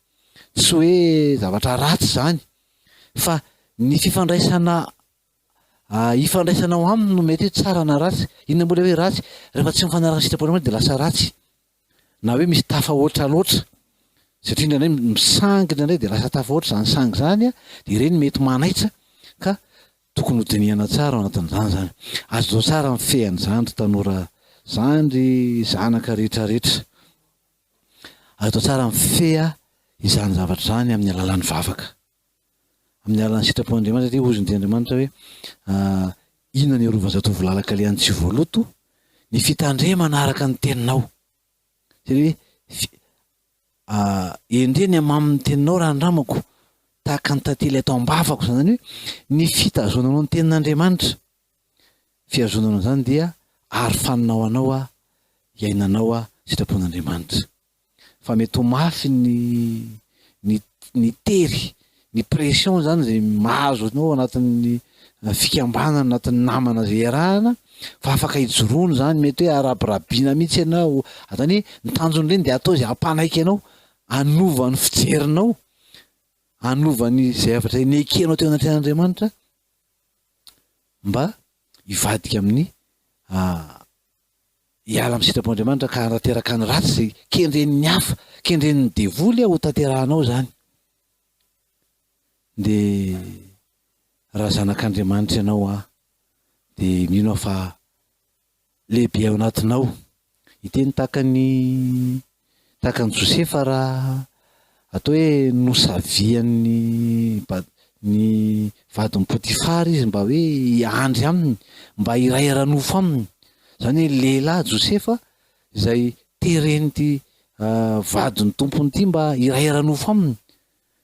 tsy hoe zavatra ratsy zany fa ny fifandraisana ifandraisanao aminy no mety hoe tsara na ratsy. Inona mbola hoe ratsy rehefa tsy mifanaraka sitrapon'Andriamanitra de lasa ratsy na hoe misy tafahoatra loatra satria indraindray misangy indraindray de lasa tafahoatra zany sangy zany de ireny mety manaitra ka tokony ho dinihana tsara ao anatin'izany zany. Azo zao tsara mifehan'ny zandry tanora zandry zanaka rehetrarehetra azo atao tsara mifeha izany zavatra zany amin'ny alalan'ny vavaka amin'ny alalan'ny sitrapon'Andriamanitra satria ozony Andriamanitra hoe inona ny arova zatovolahy le tsy voaloto ny fitandremana araka ny teninao. Satria endreny amamin'ny teninao raha andramako tahaka ny tantely atao ambavako zany hoe ny fitazonanao ny tenin'Andriamanitra fiazonanao zany dia ary faninao anao iainanao sitrapon'Andriamanitra. Fa mety ho mafy ny tery ny pression zany zay mahazo anao anatin'ny fikambanana anatin'ny namana zay iarahana fa afaka hijoroany zany mety hoe arabirabiana mihitsy ianao atany hoe ny tanjony reny de atao zay ampanaiky ianao anova ny fijerinao anova ny zavatra nekenao teo anatin'Andriamanitra mba hivadika amin'ny hiala amin'ny sitrapon'Andriamanitra ka hanateraka ny ratsy zay kendren'ny hafa kendren'ny devoly ho tanterahanao zany. De raha zanak'Andriamanitra ianao de mino fa lehibe ao anatinao iteny tahaka ny Josefa raha atao hoe nosavian'ny ny vadiny Potifara izy mba hoe iandry aminy, mba iray ara-nofo aminy. Zany hoe lehilahy Josefa izay teren'ity vadiny tompony ity mba iray ara-nofo aminy,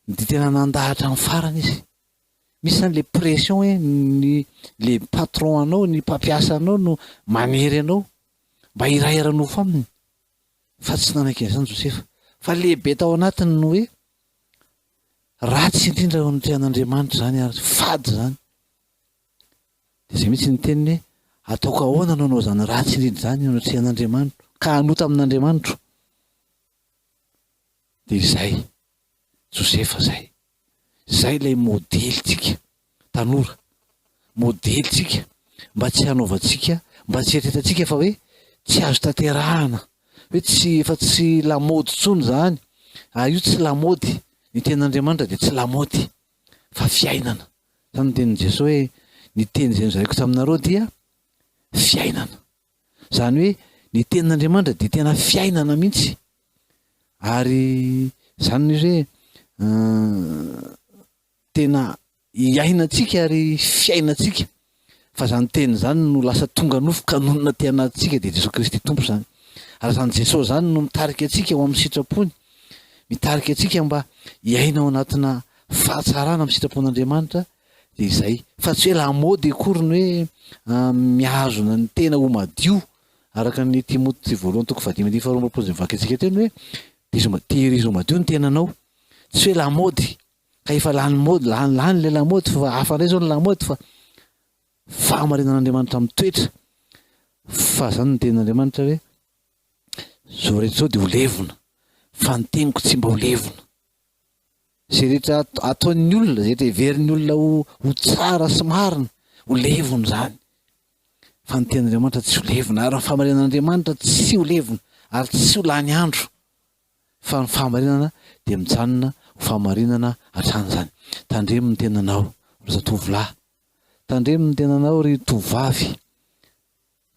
de tena nandahatra amin'ny farany izy. Misy zany le pression hoe le patron anao, ny mpampiasa anao no manery anao mba iray ara-nofo aminy. Fa tsy nanaiky zany Josefa, fa lehibe tao anatiny no hoe ratsy indrindra eo amin'ny tean'Andriamanitra zany ary fady zany. De zay mihitsy ny teniny hoe ataoko ahoana nanao zany ratsy indrindra zany eo amin'ny tean'Andriamanitra ka hanota amin'Andriamanitra. De izay Josefa zay lay modelitsika tanora, modelitsika mba tsy hanaovantsika, mba tsy eritreretantsika fa hoe tsy azo tanterahana, hoe tsy lamody tsony zany. Io tsy lamody, ny tenin'Andriamanitra de tsy lamody fa fiainana. Zany tenin' Jesosy hoe ny teny izay nozaraiko taminareo dia fiainana. Zany hoe ny tenin'Andriamanitra de tena fiainana mihitsy. Ary zany izy hoe tena iainantsika ary fiainantsika. Fa zany teny zany no lasa tonga nofo kanonina ty anatintsika de Jesosy Kristy tompo zany. Ary zany Jesosy zany no mitarika atsika ho amin'ny sitrapony, mitarika atsika mba iaina ao anatina fahatsarana amin'ny sitrapon'Andriamanitra. De izay fa tsy hoe lamody akory ny hoe mihazona ny tena ho madio araka ny Timothée voalohany toko 5:22 zay mivaky atsika teny hoe tehirizo madio ny tenanao. Tsy hoe lamody ka efa lany mody, lany le lamody fa hafa ndray zao ny lamody fa fahamarinan'Andriamanitra mitoetra. Fa zany ny tenin'Andriamanitra hoe zao rehetra zao de ho levona, fa ny teniko tsy mba ho levona. Zay rehetra ataon'ny olona, zay rehetra heverin'ny olona ho tsara sy marina, ho levona zany. Fa ny tenin'Andriamanitra tsy ho levona, ary ny fahamarinan'Andriamanitra tsy ho levona, ary tsy ho lany andro. Fa ny fahamarinana de mijanona ho fahamarinana hatrany zany. Tandremo ny tenanao ry zatovolahy, tandremo ny tenanao ry tovavy,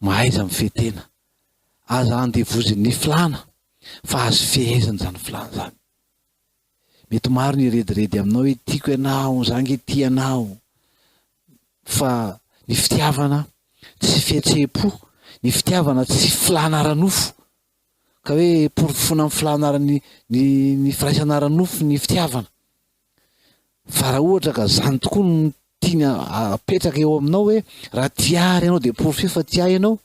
mahaiza mifehy-tena, aza andevozin'ny filana fa azo fehezana zany filana zany. Mety maro ny rediredy aminao hoe tiako ianao, zangy ty anao, fa ny fitiavana tsy fihetseham-po, ny fitiavana tsy filana ara-nofo, ka hoe porofona amin'ny filana ny firaisana ara-nofo ny fitiavana. Fa raha ohatra ka zany tokoa no tiana apetraka eo aminao hoe raha tiary ianao de porofo fa tiay ianao,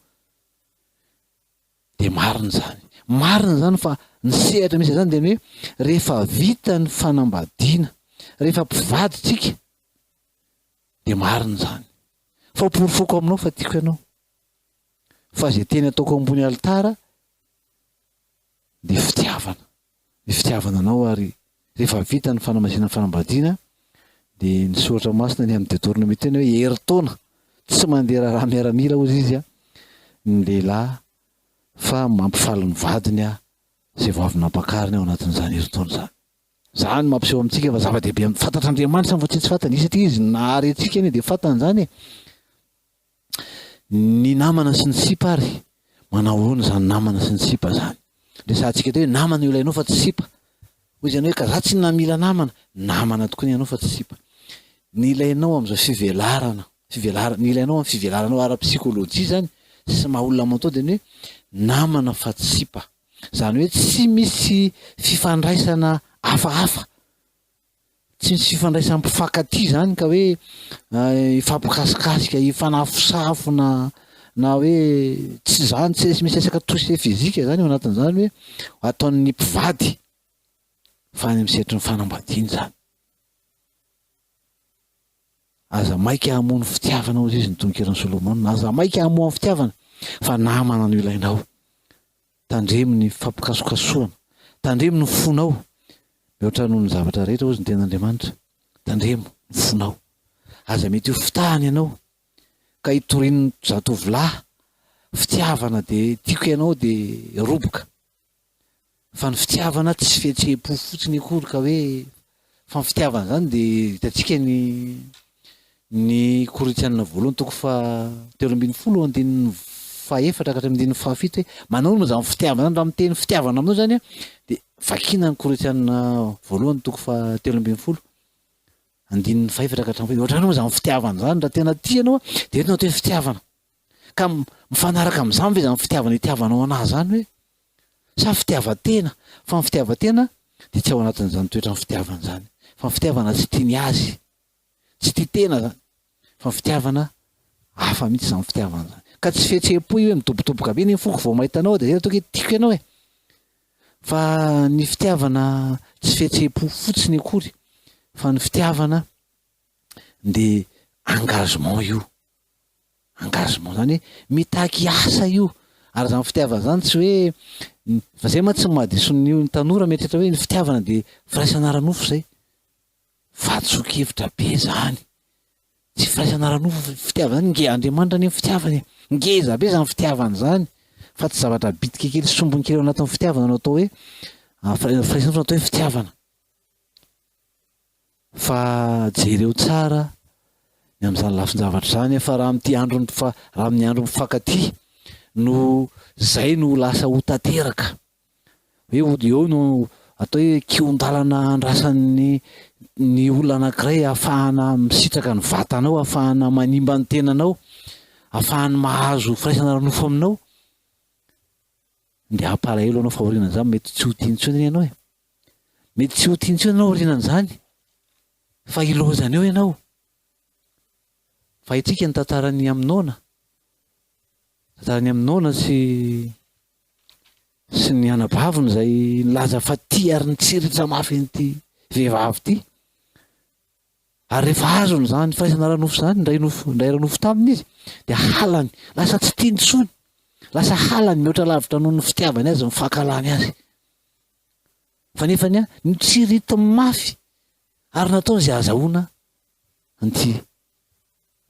de marina zany. Marina zany fa ny sehatra misy zany de ny hoe rehefa vita ny fanambadiana, rehefa mpivady tsika de marina zany. Fa ho porofoko aminao fa tiako ianao. Fa zay teny ataoko ambony alitara de fitiavana. Ny fitiavana anao ary rehefa vita ny fanamasinana ny fanambadiana de ny soratra masina ny amin'ny Deutéronomie teny hoe herintaona tsy mandeha raha miaramila ozy izy ny lehilahy fa mampifaly ny vadiny zay vao avy nampakariny ao anatin'izany herintaona zany. Zany mampiseho amintsika fa zava-dehibe fantatr'Andriamanitra fa tsy fantany izy satria izy nahary atsika eny de fantany zany e. Ny namana sy ny sipa ary manao ahoana zany namana sy ny sipa zany. Resahantsika teo hoe namana io ilainao fa tsy sipa. Hoy izany hoe ka za tsy namila namana, namana tokoa ny ianao fa tsy sipa. Ny ilainao amin'izao fivelarana, ny ilainao amin'ny fivelaranao ara-psikolojia zany sy maha olona mantao de ny hoe namana fa tsy sipa. Zany hoe tsy misy fifandraisana hafahafa, tsy misy fifandraisana mpifankatia zany ka hoe ifampikasikasika, ifanafosafo na hoe tsy zany, tsy misy resaka toucher physique zany ao anatin'izany hoe ataon'ny mpivady fa any amin'ny sehatry ny fanambadiana zany. Aza maika hamono fitiavana ozy izy ny tononkerin'i Solomona, aza maika hamono fitiavana fa namana no ilainao. Tandremo ny fampikasokasoana, tandremo ny fonao, mihoatra noho ny zavatra rehetra ozy ny tenin'Andriamanitra, tandremo ny fonao. Aza mety ho fitahany ianao ka hitorian'ny zatovolahy fitiavana de tiako ianao de roboka. Fa ny fitiavana tsy fihetseham-po fotsiny akory ka hoe fa ny fitiavana zany de hitantsika ny Korintianina voalohany toko 3:10 faefatra ka hatraminy fahafito hoe manao moa zany fitiavana raha miteny fitiavana aminao zany a de vakina ny Korinthiana voalohany toko 13 andininy faefatra ka hatraminy ohatranao moa zany fitiavana zany raha tena tianao de enao hoe fitiavana ka mifanaraka amin'izany ve zany fitiavana itiavanao anazy zany hoe sa fitiavan-tena fa ny fitiavan-tena de tsy ao anatin'izany toetra ny fitiavana zany fa ny fitiavana tsy tiany azy tsy tia tena zany fa ny fitiavana hafa mihitsy zany fitiavana zany ka tsy fihetseham-po io hoe midobodoboka be ny foko vao mahitanao de zay atao hoe tiako ianao e fa ny fitiavana tsy fihetseham-po fotsiny akory fa ny fitiavana de engagement io engagement zany mitaky asa io ary zany fitiavana zany tsy hoe fa zay ma tsy mahadiso ny tanora mieritreritra hoe ny fitiavana de firaisana ara-nofo zay fatsoki-hevitra be zany tsy firaisana ara-nofo fitiavana zany nge Andriamanitra ny fitiavana ngeza be zany fitiavana zany fa tsy zavatra bitika kely sombony kely ao anatin'ny fitiavana no atao hoe firaisana no atao hoe fitiavana fa jereo tsara ny amin'izany lafin-javatra zany fa raha amin'ity andro raha amin'ny andro mifankaty no zay no lasa ho tanteraka hoe eo no atao hoe kiondalana andrasan'ny ny olona anankiray ahafahana misitraka ny vatanao ahafahana manimba ny tenanao ahafahany mahazo firaisana ara-nofo aminao de hampalahelo anao fa orinan'izany mety tsy ho tiantsony ianao e mety tsy ho tiantsony ianao orinan'izany fa ilozana eo ianao fa itsika ny tantarany aminona sy ny anabaviny zay nilaza fa ty ary nitsiritra mafy n'ity vehivavy ty ary rehefa azony zany firaisana ara-nofo zany ndray ra-nofo taminy izy de halany lasa tsy tiany tsony lasa halany mihoatra lavitra noho ny fitiavany azy mifankalany azy fa nefany a nitsirity mafy ary natao zay azahoana an'ity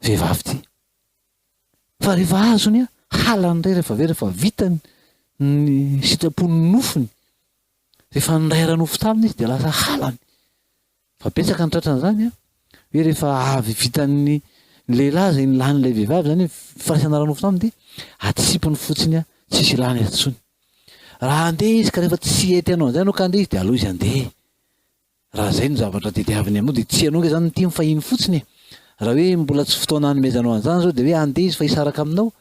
vehivavy ty fa rehefa azony a halany ray rehefa vitany ny sitrapony nofony rehefa nray ra-nofo taminy izy de lasa halany fa betsaka ny tratrany zany a hoe rehefa avy vitan'ny lehilahy zay nylan'ilay vehivavy zany firaisana ara-nofo taminy de atsipony fotsiny a tsisy ilany azy tsony raha andeha izy ka rehefa tsy ety anao zay anao ka andeha izy de aloha izy andeha raha zay no zavatra tediaviny aminao de tsy anao nge zany ty mifahiny fotsiny raha hoe mbola tsy fotoana anomezanao an'izany zao de hoe andeha izy fa hisaraka aminao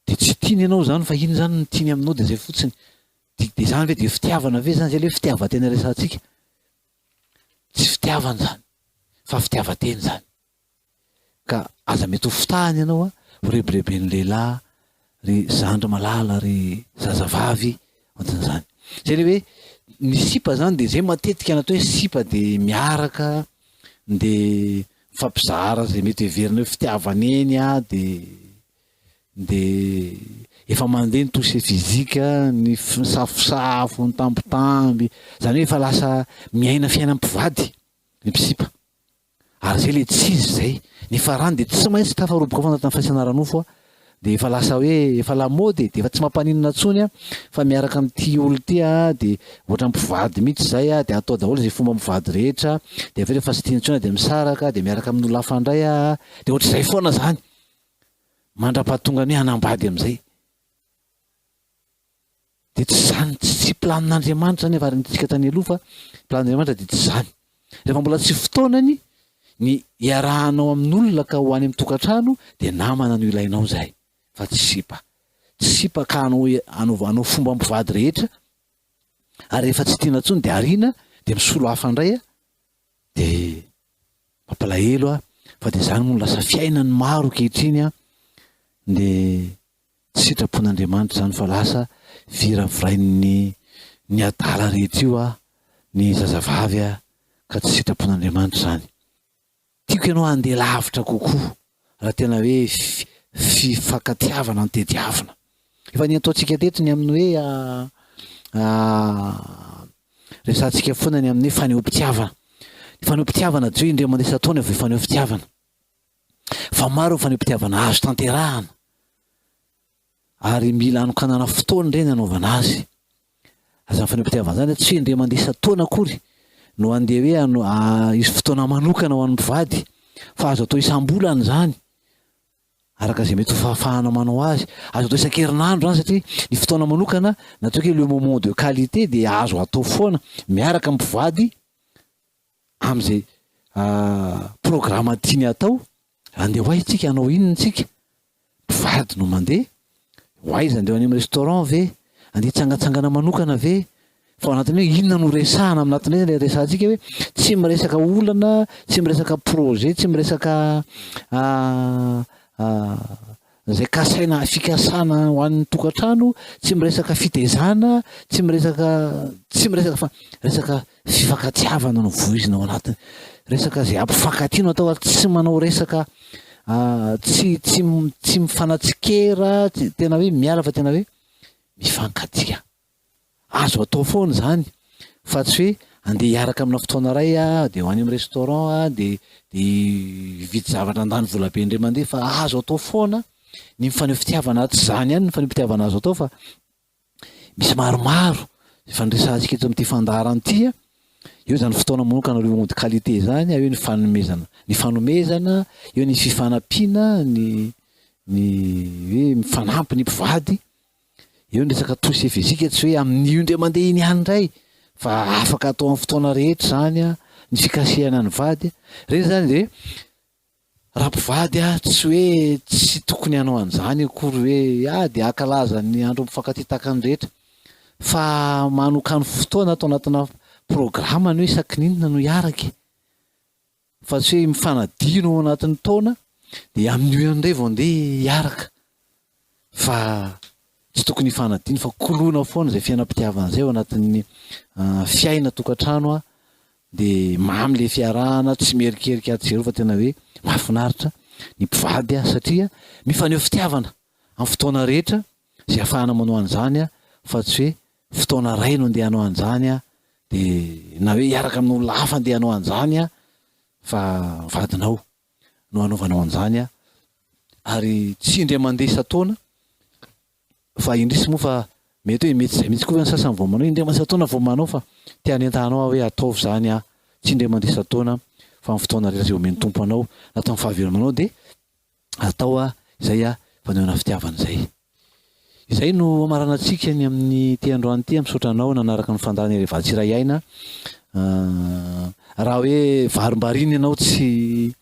de tsy tiany ianao zany fa iny zany ny tiany aminao de zay fotsiny de zany ve de fitiavana ve zany zay le fitiavan-tena resantsika tsy fitiavana zany fa fitiavan-tena zany ka aza mety ho fitahany ianao a ho rebireben' lehilahy ry zandry malala ry zazavavy ohatrany zay le hoe ny sipa zany de zay matetika natao hoe sipa de miaraka de mifampizara zay mety heverina hoe fitiavana eny a de efa mandeha ny toucher physique ny safosafo ny tambitamby zany hoe efa lasa miaina fiainam-pivady ny mpisipa ary zay le tsizy zay ny farany de tsy maintsy tafaroboka fa anatin'ny firaisana ara-nofo a de efa lasa hoe efa lamody de efa tsy mampaninona tsony a fa miaraka amin'ity olo ty a de ohatra mpivady mihitsy zay a de atao daholo zay fomba mpivady rehetra de avy rehefa sy tiany tsony de misaraka de miaraka amin'olo hafa ndray a de ohatra zay foana zany mandra-pahatonga ny hoe hanambady am'izay de tsy zany tsy planin'Andriamanitra zany avarintsika tany aloha fa planin'Andriamanitra de tsy zany rehefa mbola tsy fotoanany ny iarahanao amin'olona ka ho any amin'ny tokantrano de namana no ilainao zay fa tsy sipa ka anao fomba mpivady rehetra ary rehefa tsy tiana tsony de arina de misolo hafa ndray a de mampalahelo a fa de zany moa lasa fiainany maro kehitriny a de tsy sitrapon'Andriamanitra zany fa lasa viravirain'ny ny adala rehetra io a ny zazavavy a ka tsy sitrapon'Andriamanitra zany tiako ianao andeha lavitra kokoa raha tena hoe fifankatiavana ny tediavina efa ny ataontsika teto ny amin'ny hoe resantsika foana ny amin'ny hoe fanehoam-pitiavana ny fanehoam-pitiavana Dieu indray mandeha isan-taona vao fanehoam-pitiavana fa maro ny fanehoam-pitiavana azo tanterahana ary mila anokanana fotoana ireny anaovana azy aza ny fanehoam-pitiavana zany tsy hoe indray mandeha isan-taona akory no andeha hoe isy fotoana manokana ho an'ny mpivady fa azo atao isam-bolana zany araka zay mety ho fahafahana manao azy. Azo atao isan-kerinandro zany satria ny fotoana manokana natao hoe le moment de qualité dia azo atao foana miaraka amin'ny mpivady amin'izay programme tiany atao. Andeha hoay tsika anao inona tsika mpivady no mandeha hoaiza andeha any amin'ny restaurant ve andeha hitsangatsangana manokana ve fa ao anatin'ny hoe inona no resahana amin'anatin'izay le resahantsika hoe tsy miresaka olana, tsy miresaka projet, tsy miresaka zay kasaina fikasana ho an'ny tokantrano, tsy miresaka fitezana, tsy miresaka fa resaka fifankatiavana no voizina ao anatiny, resaka zay ampifankatiano atao tsy manao resaka tsy mifanatsikera, tena hoe miala fa tena hoe mifankatia. Azo atao foana zany fa tsy hoe andeha hiaraka amina fotoana ray de ho any amin'ny restaurant de vidy zavatra andany vola be indray mandeha, fa azo atao foana ny mifaneo fitiavana. Tsy zany ihany ny mifaneo fitiavana azo atao fa misy maromaro fandraisantsika eto amin'ity fandarana ity. Eo zany fotoana manokana le monde qualité zany, eo ny fanomezana, eo ny fifanampiana, ny hoe mifanampy ny mpivady, eo ny resaka toucher physique, tsy hoe amin'io indray mandeha iny ihany indray fa afaka atao amin'ny fotoana rehetra zany ny fikasehana ny vady. Reny zany de raha mpivady tsy hoe tsy tokony hanao an'izany akory hoe de akalaza ny andro mifankatia takany rehetra, fa manokany fotoana atao anatina programme ny hoe isaky ninona no hiaraky, fa tsy hoe mifanadino ao anatin'ny taona de amin'io indray vao andeha hiaraka, fa tsy tokony hifanadino fa kolona foana zay fiainam-pitiavana zay ao anatin'ny fiaina tokantrano de mamy le fiarahana, tsy mierikerika aty zero fa tena hoe mahafinaritra ny mpivady satria mifaneo fitiavana amin'ny fotoana rehetra zay ahafahana manao an'izany fa tsy hoe fotoana ray no andeha hanao an'izany de na hoe hiaraka amin'olona hafa andeha hanao an'izany fa vadinao no hanaovanao an'izany ary tsy indray mandeha isa-taona fa indrisy moa fa mety hoe mety zay mihitsy koa ny sasany vao manao indray mandeha isa-taona vao manao fa tiany entanao hoe ataovy zany tsy indray mandeha isa-taona fa amin'ny fotoana rehetra zay omeny tompo anao natao amin'ny fahavelomanao de atao izay fanehoana fitiavana zay. Izay no amaranantsika ny amin'ny ty androany ty misaotra anao nanaraka ny fandarana Rehefa Tsiray Aina. Raha hoe varimbariny ianao tsy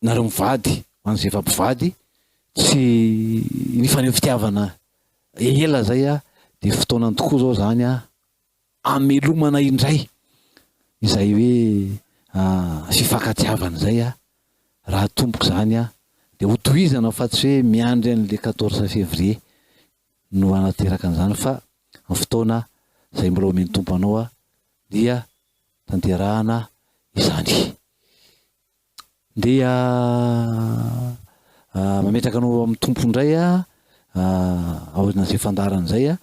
nareo mivady ho an'izay efa mpivady tsy ny faneo fitiavana ela zay de fotoanany tokoa zao zany amelomana indray izay hoe fifankatiavana zay raha tomboka zany de ho tohizana fa tsy hoe miandry an'le 14 février no anateraka an'izany fa amin'ny fotoana zay mbola omeny tompo anao dia tanterahana izany. Dia mametraka anao amin'ny tompo indray aorin'izay fandarana zay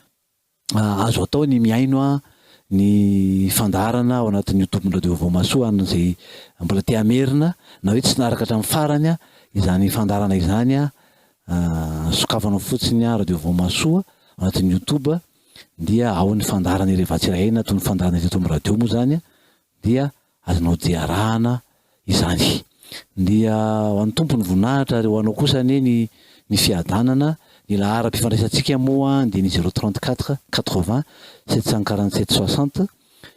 azo atao ny miaino ny fandarana ao anatin'ny YouTube Radio Vomasoa an'izay mbola tia amerina na hoe tsy naraka hatramin'ny farany izany fandarana izany sokafanao fotsiny Radio Vomasoa ao anatin'ny YouTube dia ao ny fandarana Rehefa Tsiray Aina toy ny fandarana eto amin'ny radio moa zany dia azonao diarahana izany. Dia ho an'ny tompo ny voninahitra ary ho anao kosa ny fiadanana ny lahara-pifandraisantsika moa dia ny 034 80 747 60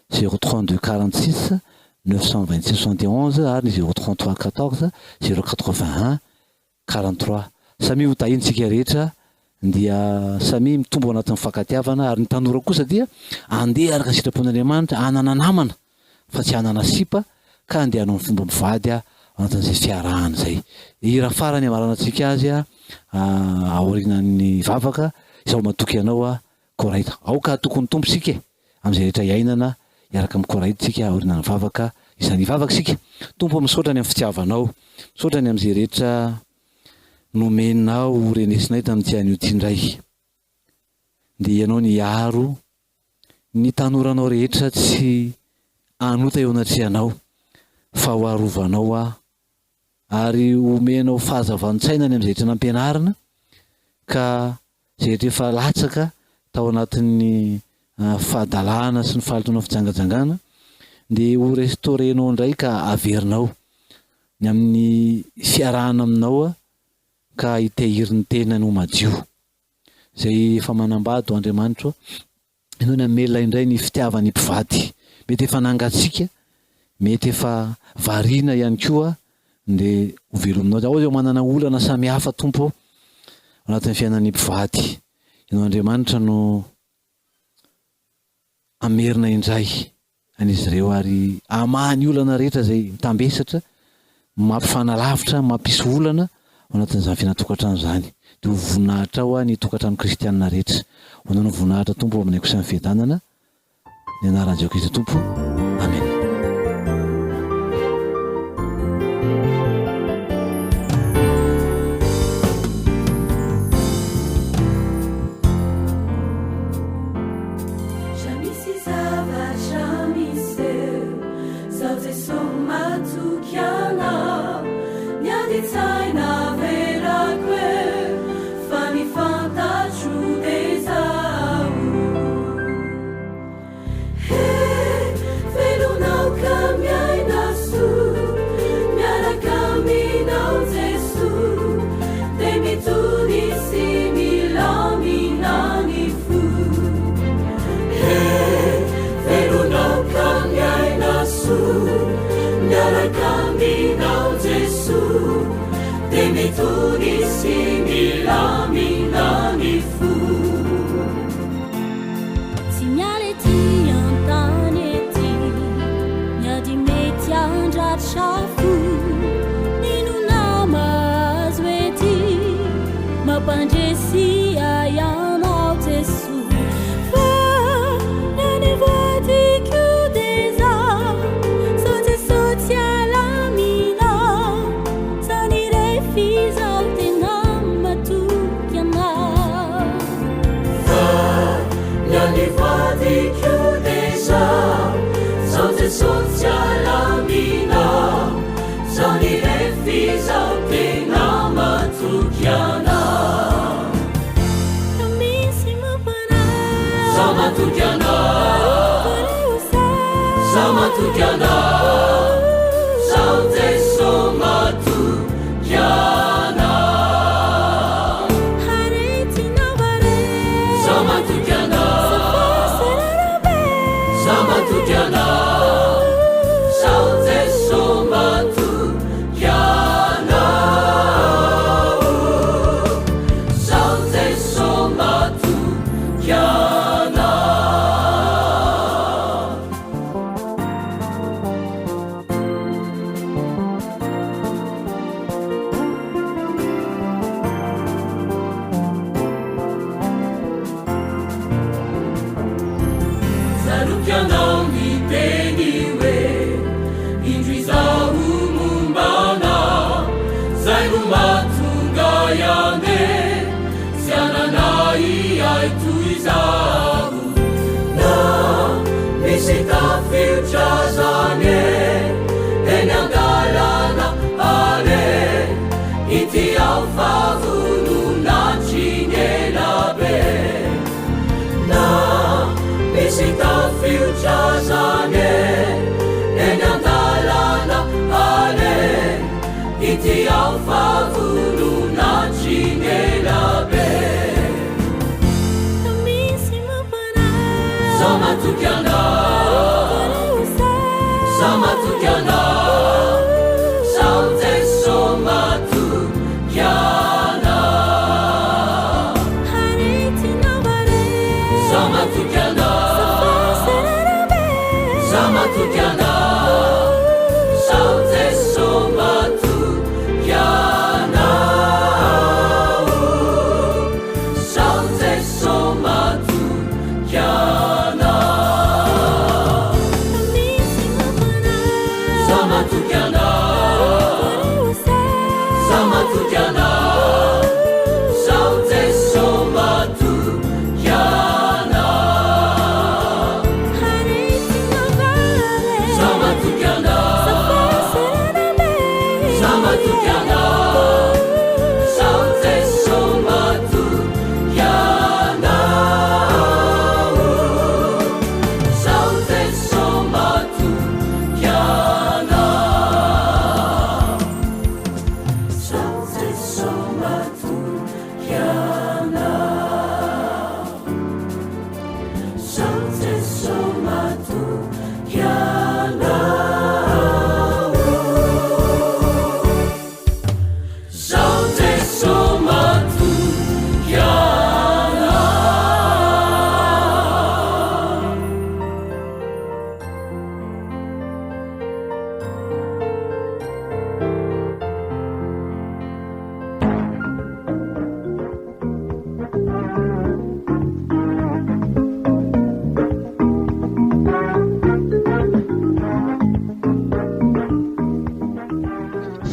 032 46 926 71 ary ny 033 14 081 43. Samy ho tahintsika rehetra dia samy mitombo anatin'ny fankatiavana ary ny tanora kosa dia andeha araka sitrapon'Andriamanitra anana namana fa tsy anana sipa ka andeha hanao ny fomba mivady anatin'izay fiarahana zay. Ira farany amaranantsika azy aorinan'ny vavaka izao matoky anao koraita aoka tokony tompo sika amin'izay rehetra iainana iaraka amin'ny koraita sika aorinan'ny vavaka izany vavaka sika tompo misaotrany amin'ny fitiavanao, misaotrany amin'izay rehetra nomenao renesinay tamin'ny tian'io ty indray. De ianao ny aro ny tanoranao rehetra tsy anota eo anatrehanao fa ho arovanao ary omenao fahazavan-tsainany amin'izay rehetra nampianarina ka zay rehetra efa latsaka tao anatin'ny fahadalana sy ny fahalotonao fijangajangana de ho restaurenao indray ka averinao ny amin'ny fiarahana aminao ka hitehirin'ny tenany ho madio. Zay efa manambady ho Andriamanitra ianao ny amelona indray ny fitiavany mpivady. Mety efa nangatsika, mety efa variana ihany koa de ho velominao. Ao zao manana olana samy hafa tompo anatin'ny fiainan'ny mpivady. Ianao Andriamanitra no amerina indray an'izy ireo ary amahany olana rehetra zay mitambesatra, mampifanalavitra, mampisy olana ao anatin'izany fiainatokantrano zany. De ho voninahitra ao ny tokantrano kristianina rehetra. Hoanao no voninahitra tompo amin'ny kosa ny fiadanana. Ny anaran'i Jehovah Kristy tompo. Amen.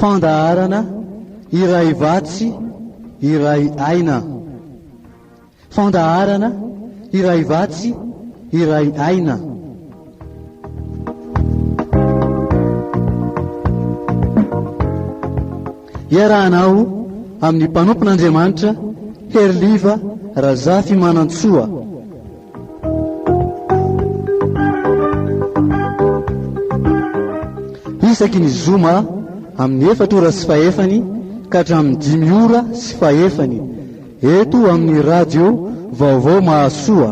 fandaharana iray vatsy iray aina. Fandaharana iray vatsy iray aina. Iarahanao amin'ny mpanompon'Andriamanitra Herliva Razafy Manantsoa. Isaky ny zoma amin'ny 4 ora sy fahefany ka hatramin'ny 5 ora sy fahefany eto amin'ny radio Vaovao Mahasoa.